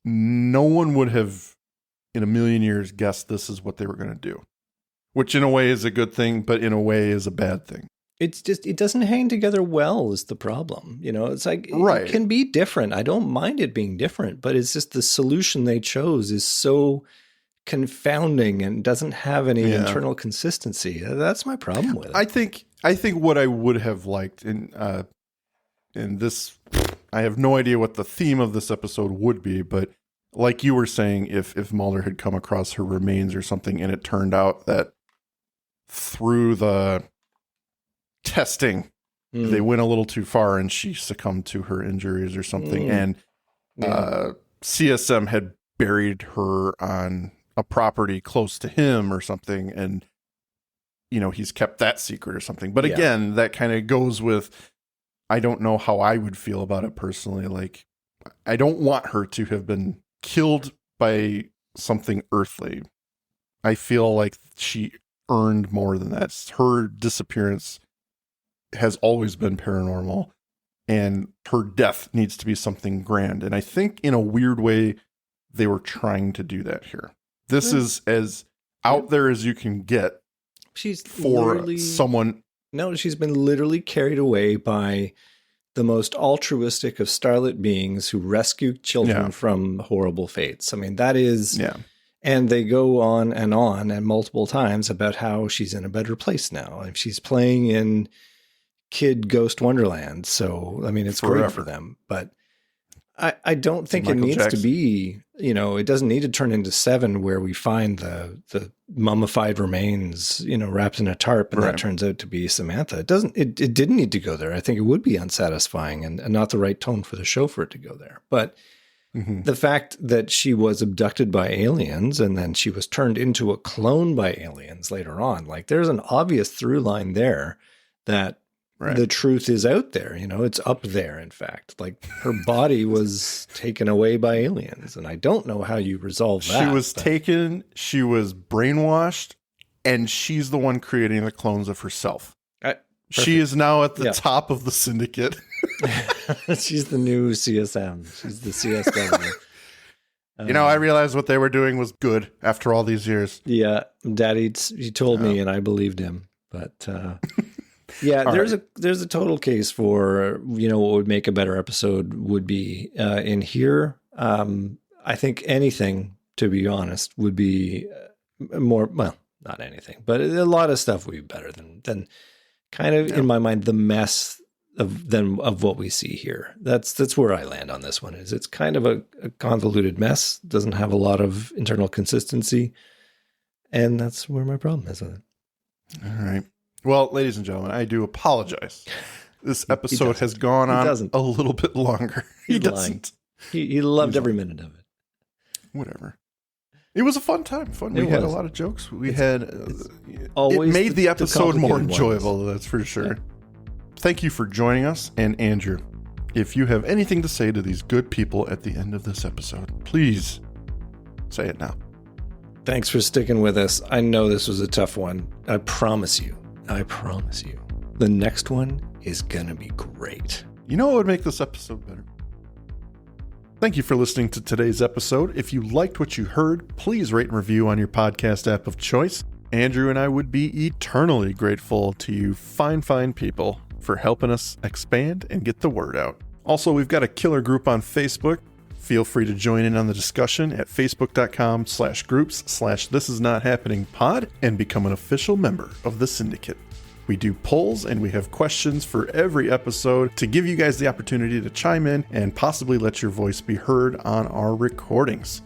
No one would have in a million years guessed this is what they were going to do, which in a way is a good thing, but in a way is a bad thing. It's just, it doesn't hang together well is the problem. It's like, it can be different. I don't mind it being different, but it's just the solution they chose is so confounding and doesn't have any internal consistency. That's my problem with it. I think what I would have liked in this, I have no idea what the theme of this episode would be, but like you were saying, if Mulder had come across her remains or something and it turned out that through the testing, they went a little too far and she succumbed to her injuries or something. And CSM had buried her on a property close to him or something. And, he's kept that secret or something. But again, that kind of goes with, I don't know how I would feel about it personally. Like, I don't want her to have been killed by something earthly. I feel like she earned more than that. Her disappearance has always been paranormal, and her death needs to be something grand. And I think in a weird way, they were trying to do that here. This is as out there as you can get. She's for someone. No, she's been literally carried away by the most altruistic of starlit beings who rescue children from horrible fates. I mean, that is, and they go on and multiple times about how she's in a better place now. If she's playing in Kid Ghost Wonderland. So, I mean, it's great for them, but I don't think it needs to be, it doesn't need to turn into 7 where we find the mummified remains, wrapped in a tarp and that turns out to be Samantha. It didn't need to go there. I think it would be unsatisfying and not the right tone for the show for it to go there. But the fact that she was abducted by aliens and then she was turned into a clone by aliens later on, like there's an obvious through line there that the truth is out there, it's up there. In fact, like her body was taken away by aliens, and I don't know how you resolve that. She was taken, she was brainwashed, and she's the one creating the clones of herself. She is now at the top of the syndicate. She's the new CSM. She's the CSW. I realized what they were doing was good after all these years. Yeah, Daddy, he told me, and I believed him. But there's a total case for what would make a better episode would be in here. I think anything, to be honest, would be more. Well, not anything, but a lot of stuff would be better than kind of in my mind the mess of what we see here. That's where I land on this one. Is it's kind of a convoluted mess. Doesn't have a lot of internal consistency, and that's where my problem is with it. All right. Well, ladies and gentlemen, I do apologize. This episode has gone on a little bit longer. He doesn't. He loved every minute of it. Whatever. It was a fun time. We had a lot of jokes. It made the episode more enjoyable, that's for sure. Yeah. Thank you for joining us. And Andrew, if you have anything to say to these good people at the end of this episode, please say it now. Thanks for sticking with us. I know this was a tough one. I promise you, The next one is going to be great. You know what would make this episode better? Thank you for listening to today's episode. If you liked what you heard, please rate and review on your podcast app of choice. Andrew and I would be eternally grateful to you fine people for helping us expand and get the word out. Also, we've got a killer group on Facebook. Feel free to join in on the discussion at facebook.com/groups/thisisnothappeningpod and become an official member of the syndicate. We do polls and we have questions for every episode to give you guys the opportunity to chime in and possibly let your voice be heard on our recordings.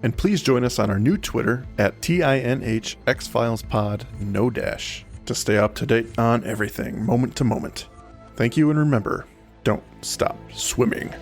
And please join us on our new Twitter at tinhxfilespod, no dash, to stay up to date on everything, moment to moment. Thank you, and remember, don't stop swimming.